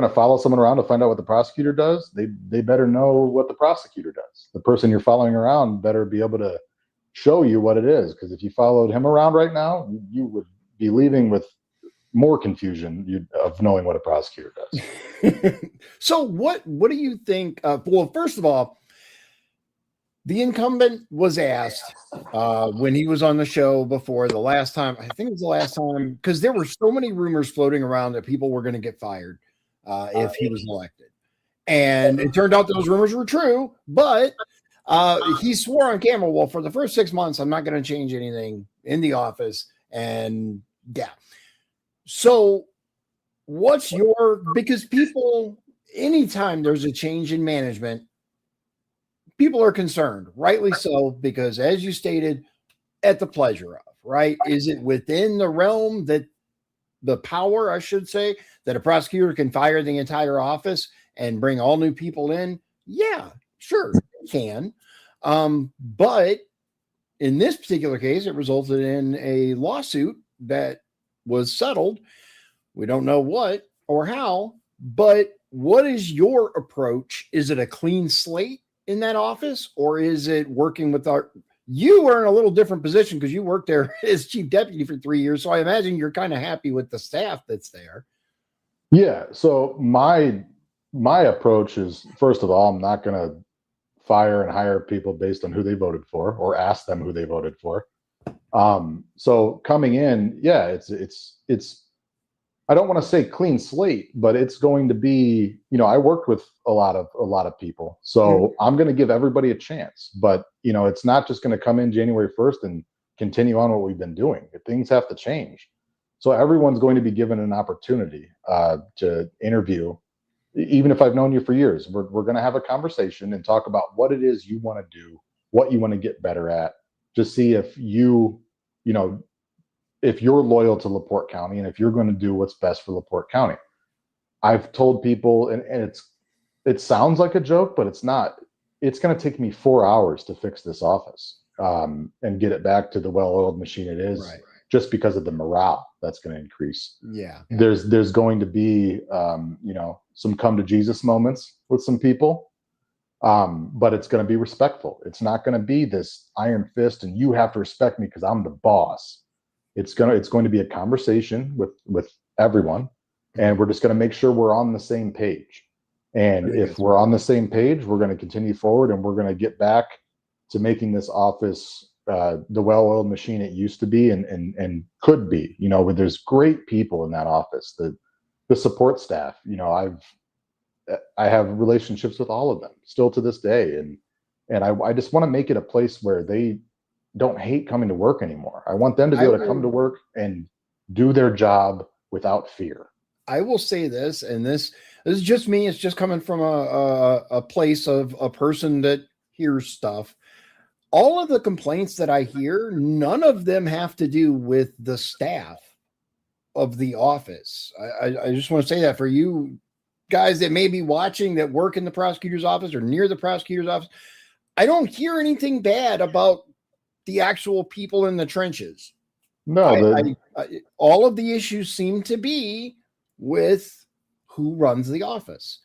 [SPEAKER 3] follow someone around to find out what the prosecutor does, they better know what the prosecutor does. The person you're following around better be able to show you what it is. Because if you followed him around right now, you would be leaving with more confusion of knowing what a prosecutor does.
[SPEAKER 2] So what do you think? Well, first of all, the incumbent was asked when he was on the show before the last time. I think it was the last time, because there were so many rumors floating around that people were going to get fired if he was elected. And it turned out those rumors were true, but he swore on camera, well, for the first 6 months, I'm not going to change anything in the office. And yeah. So because people, anytime there's a change in management, people are concerned, rightly so, because as you stated, at the pleasure of, right? Is it within the realm that the power, I should say, that a prosecutor can fire the entire office and bring all new people in? Yeah, sure, it can. But in this particular case, it resulted in a lawsuit that was settled. We don't know what or how, but what is your approach? Is it a clean slate in that office, or is it working with you are in a little different position because you worked there as chief deputy for 3 years. So I imagine you're kind of happy with the staff that's there.
[SPEAKER 3] Yeah. So my approach is, first of all, I'm not going to fire and hire people based on who they voted for or ask them who they voted for. So coming in, yeah, it's, I don't want to say clean slate, but it's going to be, I worked with a lot of people, so I'm going to give everybody a chance, but it's not just going to come in January 1st and continue on what we've been doing. Things have to change. So everyone's going to be given an opportunity to interview. Even if I've known you for years, we're going to have a conversation and talk about what it is you want to do, what you want to get better at, to see if if you're loyal to LaPorte County and if you're going to do what's best for LaPorte County. I've told people, and it sounds like a joke, but it's not. It's going to take me 4 hours to fix this office and get it back to the well-oiled machine it is,
[SPEAKER 2] Right.
[SPEAKER 3] just because of the morale that's going to increase.
[SPEAKER 2] Yeah.
[SPEAKER 3] There's going to be some come to Jesus moments with some people, but it's going to be respectful. It's not going to be this iron fist and you have to respect me because I'm the boss. It's going to be a conversation with everyone, and we're just going to make sure we're on the same page. And if we're on the same page, we're going to continue forward, and we're going to get back to making this office the well-oiled machine it used to be and could be. Where there's great people in that office, the support staff. I have relationships with all of them still to this day, and I just want to make it a place where they don't hate coming to work anymore. I want them to be able to come to work and do their job without fear.
[SPEAKER 2] I will say this, and this is just me. It's just coming from a place of a person that hears stuff. All of the complaints that I hear, none of them have to do with the staff of the office. I just want to say that for you guys that may be watching that work in the prosecutor's office or near the prosecutor's office. I don't hear anything bad about the actual people in the trenches.
[SPEAKER 3] No,
[SPEAKER 2] all of the issues seem to be with who runs the office.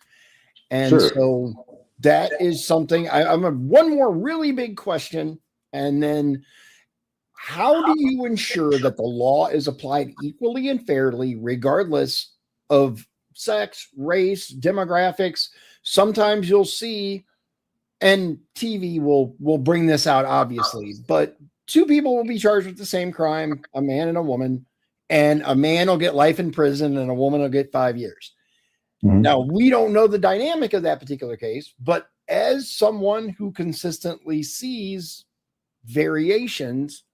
[SPEAKER 2] And
[SPEAKER 3] sure.
[SPEAKER 2] So that is something one more really big question. And then how do you ensure that the law is applied equally and fairly, regardless of sex, race, demographics? Sometimes you'll see, and TV will bring this out, obviously, but two people will be charged with the same crime, a man and a woman, and a man will get life in prison and a woman will get 5 years. Mm-hmm. Now, we don't know the dynamic of that particular case, but as someone who consistently sees variations,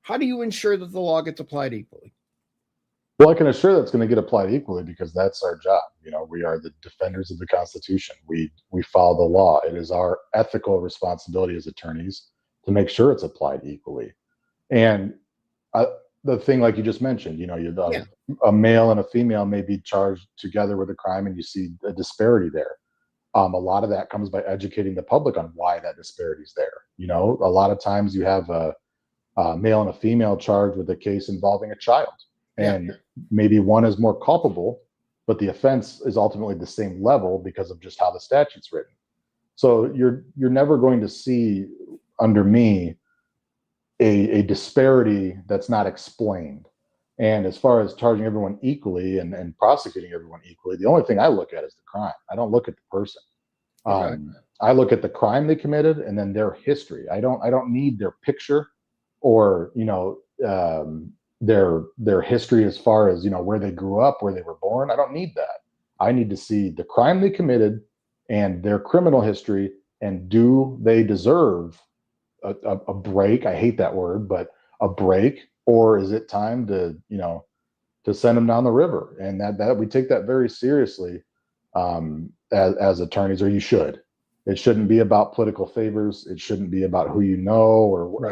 [SPEAKER 2] how do you ensure that the law gets applied equally?
[SPEAKER 3] Well, I can assure that's going to get applied equally because that's our job. We are the defenders of the Constitution. We follow the law. It is our ethical responsibility as attorneys to make sure it's applied equally. And the thing, like you just mentioned, a male and a female may be charged together with a crime, and you see a disparity there. A lot of that comes by educating the public on why that disparity is there. A lot of times you have a male and a female charged with a case involving a child, and maybe one is more culpable, but the offense is ultimately the same level because of just how the statute's written. So you're never going to see under me a disparity that's not explained. And as far as charging everyone equally and prosecuting everyone equally, the only thing I look at is the crime. I don't look at the person. Okay. I look at the crime they committed and then their history. I don't need their picture or their history as far as where they grew up, where they were born. I don't need that. I need to see the crime they committed and their criminal history, and do they deserve a break? I hate that word, but a break, or is it time to send them down the river? And that we take that very seriously as attorneys, or you should. It shouldn't be about political favors. It shouldn't be about who you know or what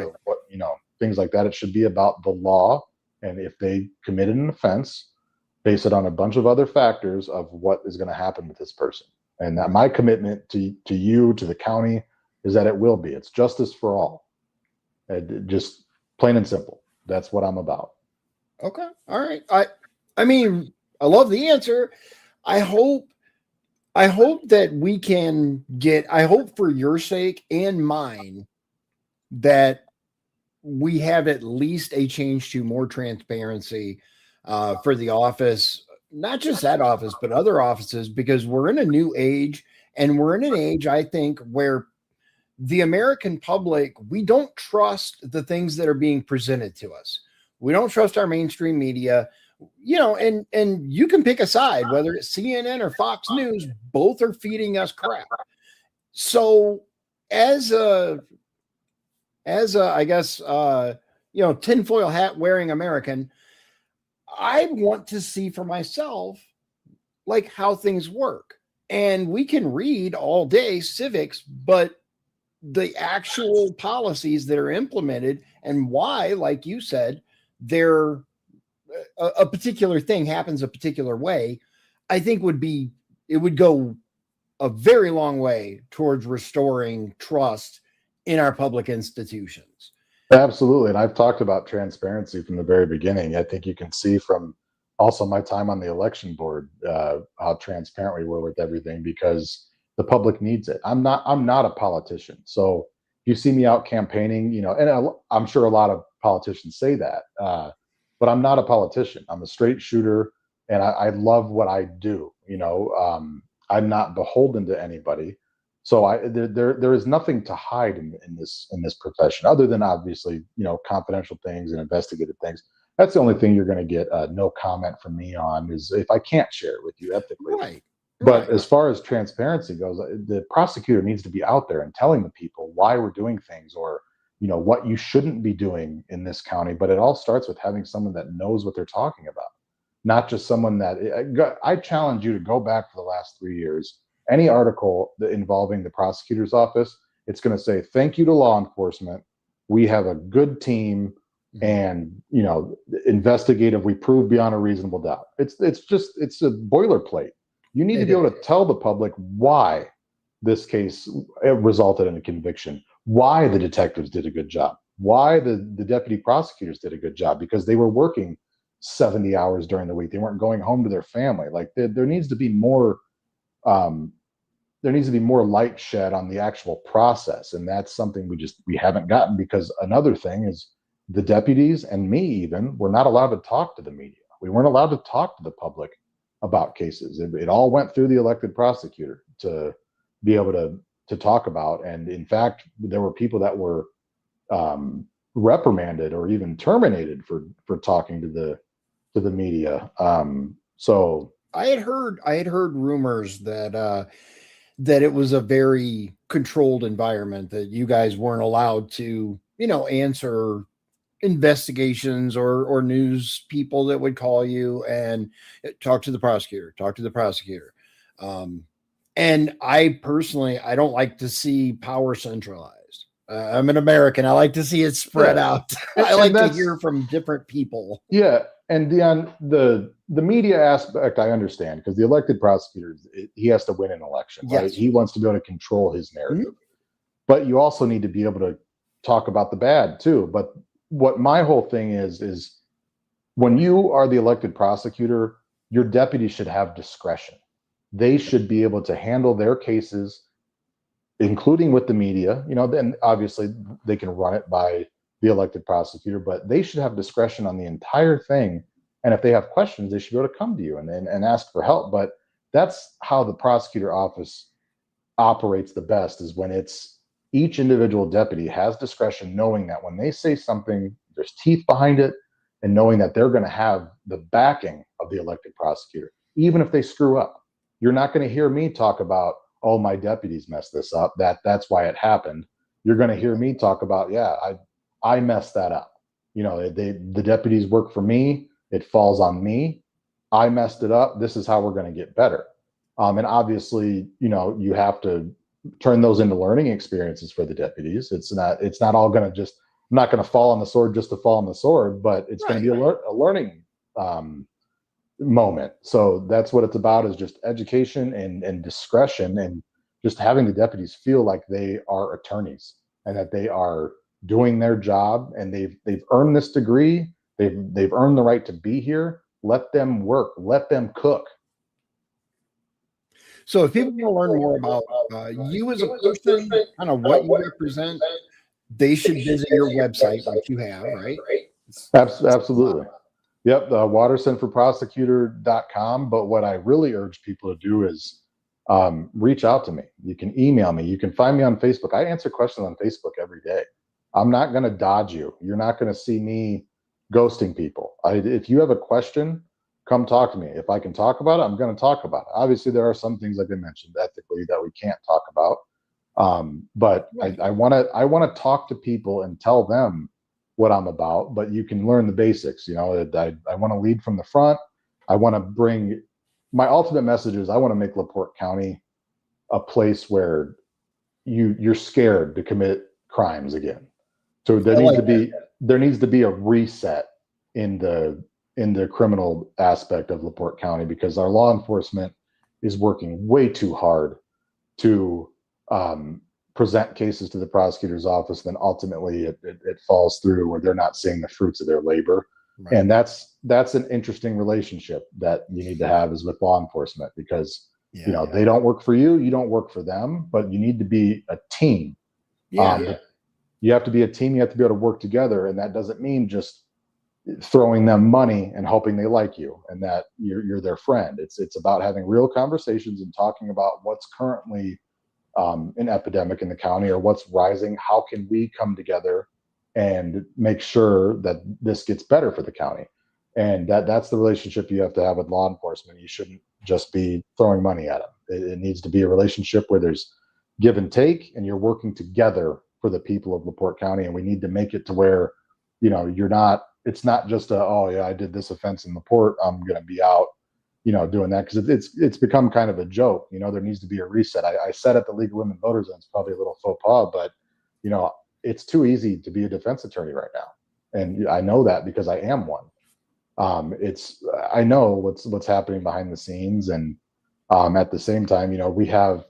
[SPEAKER 3] things like that. It should be about the law, and if they committed an offense, base it on a bunch of other factors of what is going to happen with this person. And that my commitment to you, to the county, is that it will be. It's justice for all. Just plain and simple. That's what I'm about.
[SPEAKER 2] Okay. All right. I mean, I love the answer. I hope that we can I hope for your sake and mine that we have at least a change to more transparency for the office, not just that office, but other offices, because we're in a new age, and we're in an age, I think, where the American public, we don't trust the things that are being presented to us. We don't trust our mainstream media, and you can pick a side, whether it's CNN or Fox News, both are feeding us crap. So as a I guess, tinfoil hat wearing American, I want to see for myself like how things work. And we can read all day civics, but the actual policies that are implemented and why, like you said, they're a particular thing happens a particular way, I think it would go a very long way towards restoring trust in our public institutions.
[SPEAKER 3] Absolutely. And I've talked about transparency from the very beginning. I think you can see from also my time on the election board how transparent we were with everything because the public needs it. I'm not a politician. So you see me out campaigning, and I'm sure a lot of politicians say that, but I'm not a politician. I'm a straight shooter and I love what I do. I'm not beholden to anybody. So there is nothing to hide in this profession other than obviously confidential things and investigative things. That's the only thing you're going to get no comment from me on is if I can't share it with you ethically.
[SPEAKER 2] Right.
[SPEAKER 3] But as far as transparency goes, the prosecutor needs to be out there and telling the people why we're doing things or what you shouldn't be doing in this county. But it all starts with having someone that knows what they're talking about, not just someone that I challenge you to go back for the last 3 years. Any article involving the prosecutor's office, it's going to say, thank you to law enforcement. We have a good team and, investigative. We prove beyond a reasonable doubt. It's a boilerplate. You need to be able to tell the public why this case resulted in a conviction, why the detectives did a good job, why the deputy prosecutors did a good job, because they were working 70 hours during the week. They weren't going home to their family. Like there needs to be more light shed on the actual process. And that's something we haven't gotten because another thing is the deputies and me even were not allowed to talk to the media. We weren't allowed to talk to the public about cases. It all went through the elected prosecutor to be able to talk about. And in fact, there were people that were reprimanded or even terminated for talking to the media. So
[SPEAKER 2] I had heard rumors that it was a very controlled environment, that you guys weren't allowed to, answer investigations or news people that would call you and talk to the prosecutor. And I personally, I don't like to see power centralized. I'm an American. I like to see it spread out. I like to hear from different people.
[SPEAKER 3] Yeah. And the media aspect, I understand, because the elected prosecutor, he has to win an election, right?
[SPEAKER 2] Yes.
[SPEAKER 3] He wants to be able to control his narrative. Mm-hmm. But you also need to be able to talk about the bad too. But what my whole thing is when you are the elected prosecutor, your deputies should have discretion. They should be able to handle their cases, including with the media. Then obviously they can run it by the elected prosecutor, but they should have discretion on the entire thing. And if they have questions, they should be able to come to you and ask for help. But that's how the prosecutor office operates the best, is when it's each individual deputy has discretion, knowing that when they say something, there's teeth behind it, and knowing that they're going to have the backing of the elected prosecutor, even if they screw up. You're not going to hear me talk about, oh, my deputies messed this up. That's why it happened. You're going to hear me talk about, I messed that up. The deputies work for me. It falls on me. I messed it up. This is how we're going to get better. And obviously, you have to turn those into learning experiences for the deputies. It's not all going to just, I'm not going to fall on the sword just to fall on the sword, but it's going to be a learning moment. So that's what it's about, is just education and discretion, and just having the deputies feel like they are attorneys and that they are doing their job, and they've earned this degree. They've earned the right to be here. Let them work. Let them cook.
[SPEAKER 2] So if people want to learn more about you as a person, kind of what you represent, they should visit your website, which you have, right?
[SPEAKER 3] Absolutely. Yep. Wattersonforprosecutor.com. But what I really urge people to do is reach out to me. You can email me. You can find me on Facebook. I answer questions on Facebook every day. I'm not going to dodge you. You're not going to see me ghosting people. If you have a question, come talk to me. If I can talk about it, I'm going to talk about it. Obviously, there are some things, like I mentioned, ethically, that we can't talk about. But I want to talk to people and tell them what I'm about, but you can learn the basics. I want to lead from the front. I want to bring my ultimate message is I want to make LaPorte County a place where you're scared to commit crimes again. So there needs to be a reset in the criminal aspect of LaPorte County, because our law enforcement is working way too hard to present cases to the prosecutor's office. Then ultimately it falls through where they're not seeing the fruits of their labor. Right. And that's an interesting relationship that you need to have is with law enforcement, because they don't work for you, you don't work for them, but you need to be a team. You have to be a team. You have to be able to work together, and that doesn't mean just throwing them money and hoping they like you and that you're their friend. It's about having real conversations and talking about what's currently an epidemic in the county or what's rising. How can we come together and make sure that this gets better for the county? And that's the relationship you have to have with law enforcement. You shouldn't just be throwing money at them. It needs to be a relationship where there's give and take, and you're working together for the people of LaPorte County. And we need to make it to where, it's not just I did this offense in LaPorte, I'm going to be out, doing that. Cause it's become kind of a joke. There needs to be a reset. I said at the League of Women Voters, and it's probably a little faux pas, but it's too easy to be a defense attorney right now. And I know that because I am one. I know what's happening behind the scenes. And at the same time,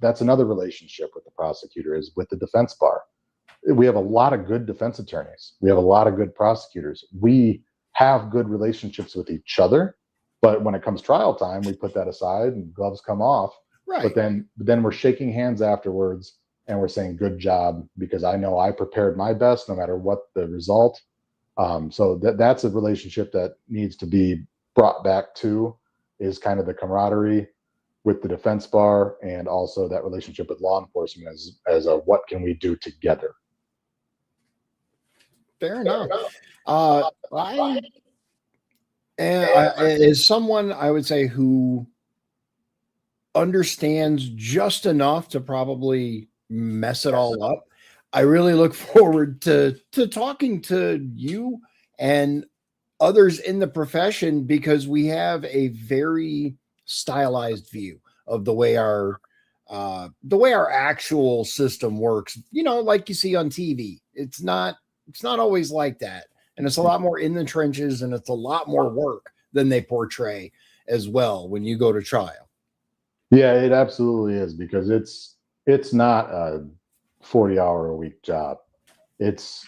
[SPEAKER 3] that's another relationship with the prosecutor is with the defense bar. We have a lot of good defense attorneys. We have a lot of good prosecutors. We have good relationships with each other, but when it comes trial time, we put that aside and gloves come off. Right. But then we're shaking hands afterwards and we're saying good job, because I know I prepared my best no matter what the result. So that's a relationship that needs to be brought back to, is kind of the camaraderie with the defense bar, and also that relationship with law enforcement as a what can we do together.
[SPEAKER 2] Fair enough. As someone, I would say, who understands just enough to probably mess it all up, I really look forward to talking to you and others in the profession, because we have a very stylized view of the way our actual system works. Like you see on TV. It's not always like that. And it's a lot more in the trenches, and it's a lot more work than they portray as well when you go to trial.
[SPEAKER 3] Yeah, it absolutely is, because it's not a 40-hour-a-week job. It's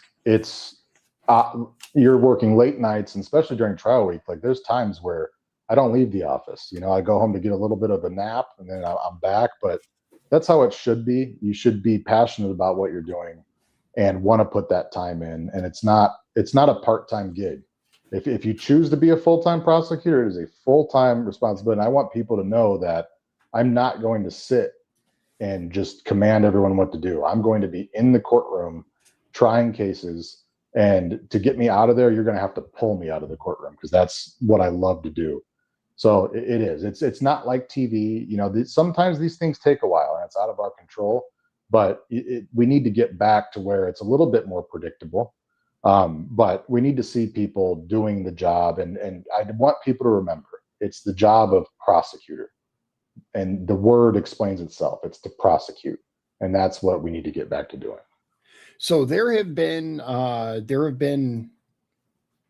[SPEAKER 3] you're working late nights, and especially during trial week. Like there's times where I don't leave the office. I go home to get a little bit of a nap, and then I'm back. But that's how it should be. You should be passionate about what you're doing and want to put that time in. And it's not a part-time gig. If you choose to be a full-time prosecutor, it is a full-time responsibility. And I want people to know that I'm not going to sit and just command everyone what to do. I'm going to be in the courtroom trying cases, and to get me out of there, you're going to have to pull me out of the courtroom, because that's what I love to do. So it is. It's not like TV. Sometimes these things take a while, and it's out of our control. But we need to get back to where it's a little bit more predictable. But we need to see people doing the job. And I want people to remember, it's the job of prosecutor. And the word explains itself. It's to prosecute. And that's what we need to get back to doing.
[SPEAKER 2] So there have been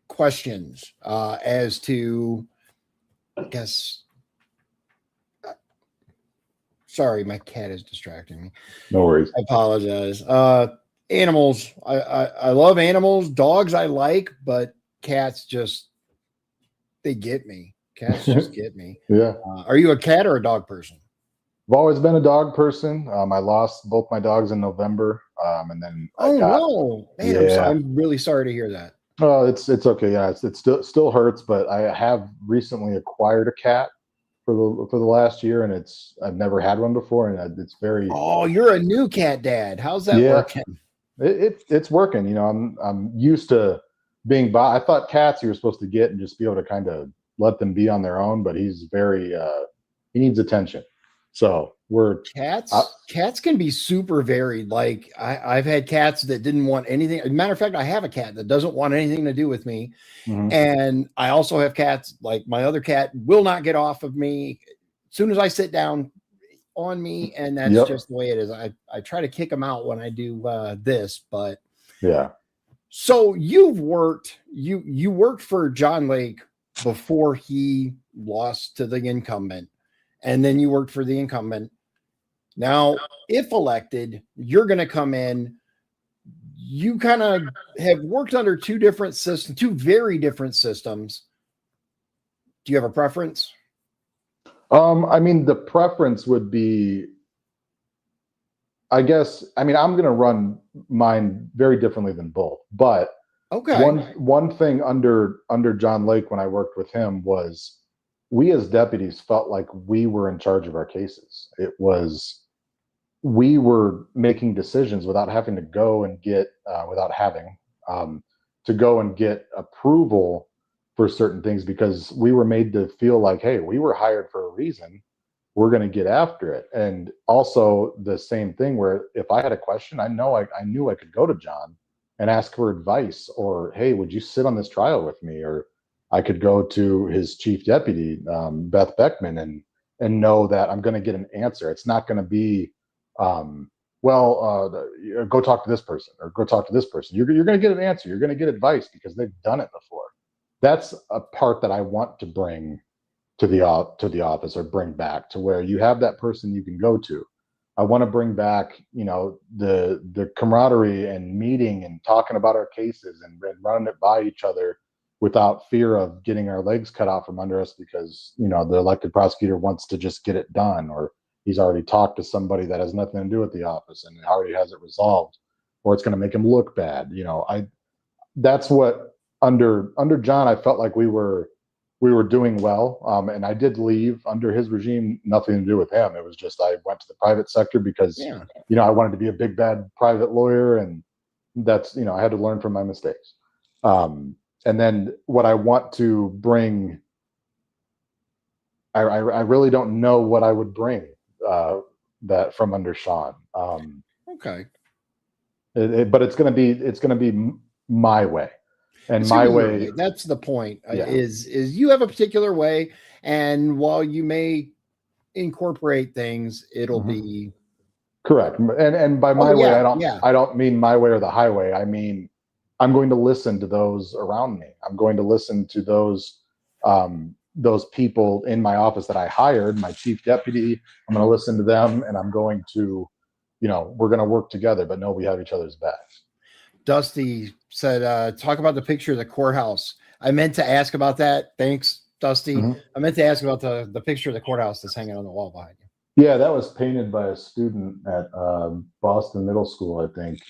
[SPEAKER 2] questions as to, I guess, sorry, my cat is distracting me.
[SPEAKER 3] No worries.
[SPEAKER 2] I apologize. Animals. I love animals. Dogs I like, but cats they get me. Cats just get me.
[SPEAKER 3] Yeah.
[SPEAKER 2] Are you a cat or a dog person?
[SPEAKER 3] I've always been a dog person. I lost both my dogs in November. And then
[SPEAKER 2] no. Man,
[SPEAKER 3] yeah.
[SPEAKER 2] I'm really sorry to hear that.
[SPEAKER 3] Oh, it's okay. Yeah, it still hurts, but I have recently acquired a cat for the last year, and I've never had one before, and it's very.
[SPEAKER 2] Oh, you're a new cat dad. How's that working?
[SPEAKER 3] It's working. I'm used to being I thought cats you were supposed to get and just be able to kind of let them be on their own, but he's very he needs attention. So we're
[SPEAKER 2] cats can be super varied. Like I've had cats that didn't want anything. As a matter of fact, I have a cat that doesn't want anything to do with me. And I also have cats, like my other cat will not get off of me as soon as I sit down on me. And that's just the way it is. I try to kick them out when I do this, but
[SPEAKER 3] yeah.
[SPEAKER 2] So you worked for John Lake before he lost to the incumbent, and then you worked for the incumbent. Now, if elected, you're going to come in. You kind of have worked under two very different systems. Do you have a preference?
[SPEAKER 3] I mean, the preference would be, I guess, I mean, I'm going to run mine very differently than both, but
[SPEAKER 2] okay.
[SPEAKER 3] One thing under John Lake when I worked with him was we as deputies felt like we were in charge of our cases. It was, we were making decisions without having to go and get, to go and get approval for certain things, because we were made to feel like, hey, we were hired for a reason. We're going to get after it. And also the same thing where if I had a question, I knew I could go to John and ask for advice, or, hey, would you sit on this trial with me? Or I could go to his chief deputy, Beth Beckman, and know that I'm going to get an answer. It's not going to be, go talk to this person or go talk to this person. You're going to get an answer. You're going to get advice because they've done it before. That's a part that I want to bring to the office, or bring back to where you have that person you can go to. I want to bring back, the camaraderie and meeting and talking about our cases and running it by each other without fear of getting our legs cut out from under us because, the elected prosecutor wants to just get it done, or he's already talked to somebody that has nothing to do with the office and already has it resolved, or it's going to make him look bad. That's what under John, I felt like we were doing well. And I did leave under his regime, nothing to do with him. It was just, I went to the private sector because, I wanted to be a big, bad private lawyer. And that's, I had to learn from my mistakes. And then what I want to bring, I really don't know what I would bring that from under Sean.
[SPEAKER 2] Okay.
[SPEAKER 3] But it's going to be my way. And my way,
[SPEAKER 2] that's the point. Is you have a particular way, and while you may incorporate things, it'll be
[SPEAKER 3] correct. And by my way, I don't mean my way or the highway. I mean, I'm going to listen to those around me. I'm going to listen to those people in my office that I hired, my chief deputy. I'm going to listen to them, and I'm going to, we're going to work together. But no, we have each other's backs.
[SPEAKER 2] Dusty said, talk about the picture of the courthouse. I meant to ask about that. Thanks, Dusty. I meant to ask about the picture of the courthouse that's hanging on the wall behind you.
[SPEAKER 3] Yeah, that was painted by a student at Boston Middle School, I think,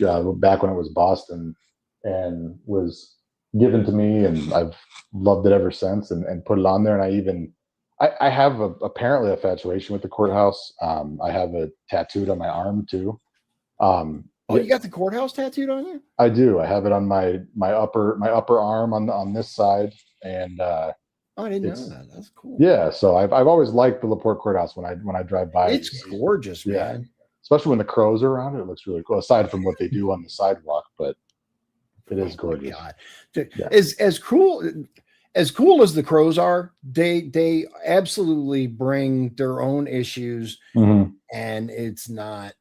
[SPEAKER 3] back when it was Boston, and was given to me, and I've loved it ever since, and put it on there. And I have apparently a infatuation with the courthouse. I have it tattooed on my arm too.
[SPEAKER 2] You got the courthouse tattooed on you?
[SPEAKER 3] I do. I have it on my upper arm on this side, and
[SPEAKER 2] I didn't know that. That's cool.
[SPEAKER 3] Yeah, so I've always liked the LaPorte courthouse when I drive by.
[SPEAKER 2] It's gorgeous, man.
[SPEAKER 3] Especially when the crows are around it looks really cool. Aside from what they do on the sidewalk, but it is gorgeous.
[SPEAKER 2] Yeah. As cool as the crows are, they absolutely bring their own issues, and it's not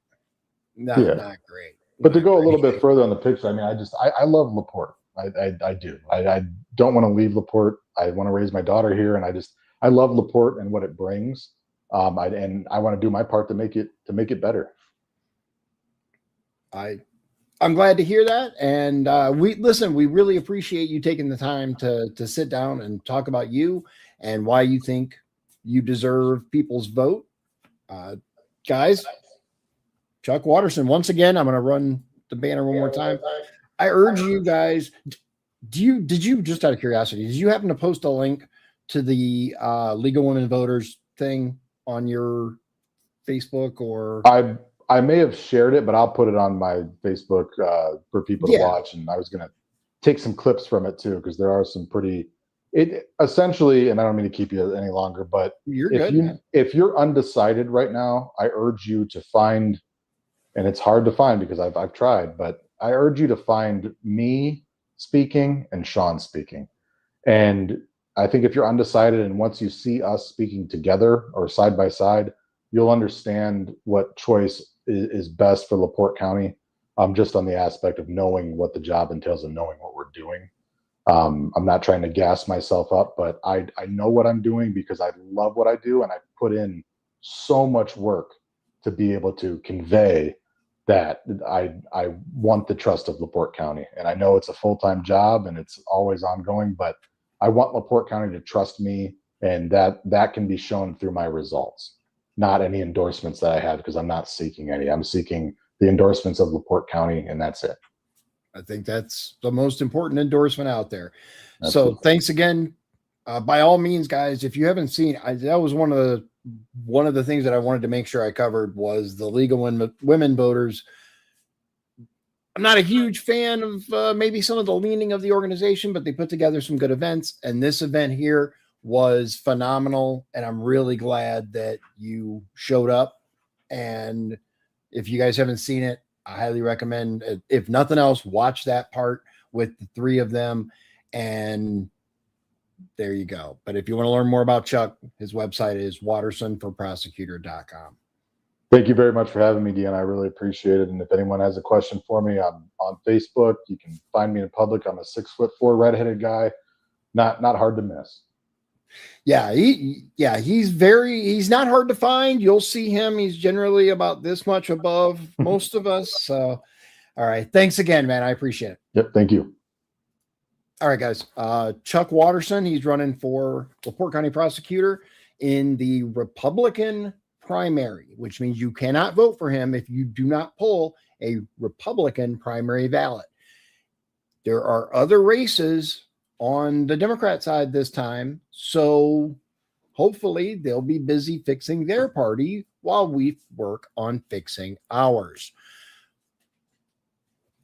[SPEAKER 2] great.
[SPEAKER 3] But to go a little bit further on the picture, I mean, I love LaPorte. I do. I don't want to leave LaPorte. I want to raise my daughter here, and I love LaPorte and what it brings. And I want to do my part to make it better.
[SPEAKER 2] I'm glad to hear that. And we really appreciate you taking the time to sit down and talk about you and why you think you deserve people's vote. Guys, Chuck Watterson, once again, I'm going to run the banner one more time. I urge you guys, did you, just out of curiosity, did you happen to post a link to the League of Women Voters thing on your Facebook? Or
[SPEAKER 3] I may have shared it, but I'll put it on my Facebook for people to watch. And I was going to take some clips from it too, because there are some pretty It essentially, and I don't mean to keep you any longer, but
[SPEAKER 2] You're good, man.
[SPEAKER 3] if you're undecided right now, I urge you to find, and it's hard to find because I've tried, but I urge you to find me speaking and Sean speaking. And I think if you're undecided and once you see us speaking together or side by side, you'll understand what choice is best for LaPorte County, just on the aspect of knowing what the job entails and knowing what we're doing. I'm not trying to gas myself up, but I know what I'm doing because I love what I do, and I put in so much work to be able to convey that I want the trust of LaPorte County. And I know it's a full-time job and it's always ongoing, but I want LaPorte County to trust me, and that can be shown through my results, not any endorsements that I have, because I'm not seeking any. I'm seeking the endorsements of LaPorte County, and that's it.
[SPEAKER 2] I think that's the most important endorsement out there.
[SPEAKER 3] Absolutely.
[SPEAKER 2] So thanks again. By all means, guys, if you haven't seen, that was one of the things that I wanted to make sure I covered was the League of Women Voters. I'm not a huge fan of maybe some of the leaning of the organization, but they put together some good events. And this event here was phenomenal. And I'm really glad that you showed up. And if you guys haven't seen it, I highly recommend, if nothing else, watch that part with the three of them. And there you go. But if you want to learn more about Chuck, his website is wattersonforprosecutor.com.
[SPEAKER 3] Thank you very much for having me, Deanna. I really appreciate it. And if anyone has a question for me, I'm on Facebook. You can find me in public. I'm a 6'4" redheaded guy. Not hard to miss.
[SPEAKER 2] Yeah, he's not hard to find. You'll see him. He's generally about this much above most of us. So, all right. Thanks again, man. I appreciate it.
[SPEAKER 3] Yep. Thank you.
[SPEAKER 2] All right, guys. Chuck Watterson, he's running for LaPorte County Prosecutor in the Republican primary, which means you cannot vote for him if you do not pull a Republican primary ballot. There are other races on the Democrat side this time, so hopefully they'll be busy fixing their party while we work on fixing ours.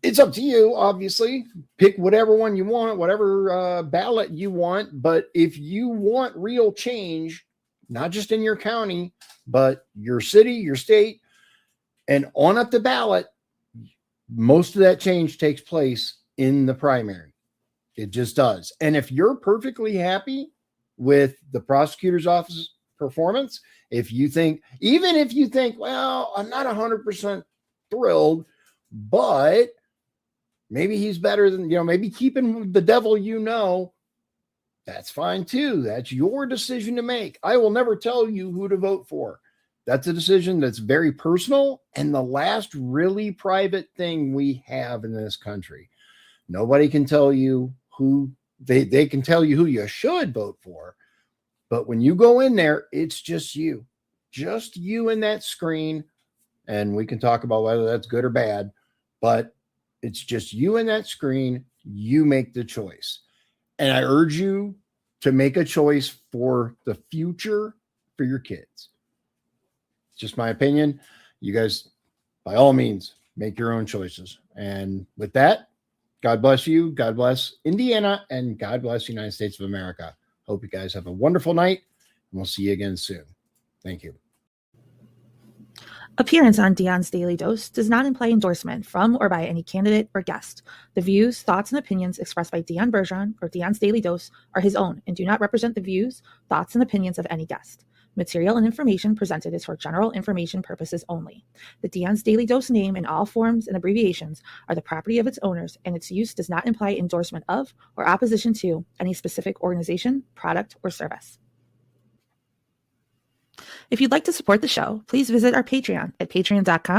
[SPEAKER 2] It's up to you, obviously. Pick whatever one you want, whatever ballot you want, but if you want real change, not just in your county, but your city, your state, and on up the ballot, most of that change takes place in the primary. It just does. And if you're perfectly happy with the prosecutor's office performance, even if you think, well, I'm not 100% thrilled, but maybe he's better than, maybe keeping the devil, that's fine too. That's your decision to make. I will never tell you who to vote for. That's a decision that's very personal and the last really private thing we have in this country. Nobody can tell you who they can tell you who you should vote for. But when you go in there, it's just you in that screen. And we can talk about whether that's good or bad, but it's just you in that screen. You make the choice. And I urge you to make a choice for the future for your kids. It's just my opinion. You guys, by all means, make your own choices. And with that, God bless you. God bless Indiana. And God bless the United States of America. Hope you guys have a wonderful night. And we'll see you again soon. Thank you.
[SPEAKER 1] Appearance on Dion's Daily Dose does not imply endorsement from or by any candidate or guest. The views, thoughts, and opinions expressed by Dion Bergeron or Dion's Daily Dose are his own and do not represent the views, thoughts, and opinions of any guest. Material and information presented is for general information purposes only. The Dion's Daily Dose name in all forms and abbreviations are the property of its owners, and its use does not imply endorsement of or opposition to any specific organization, product, or service. If you'd like to support the show, please visit our Patreon at patreon.com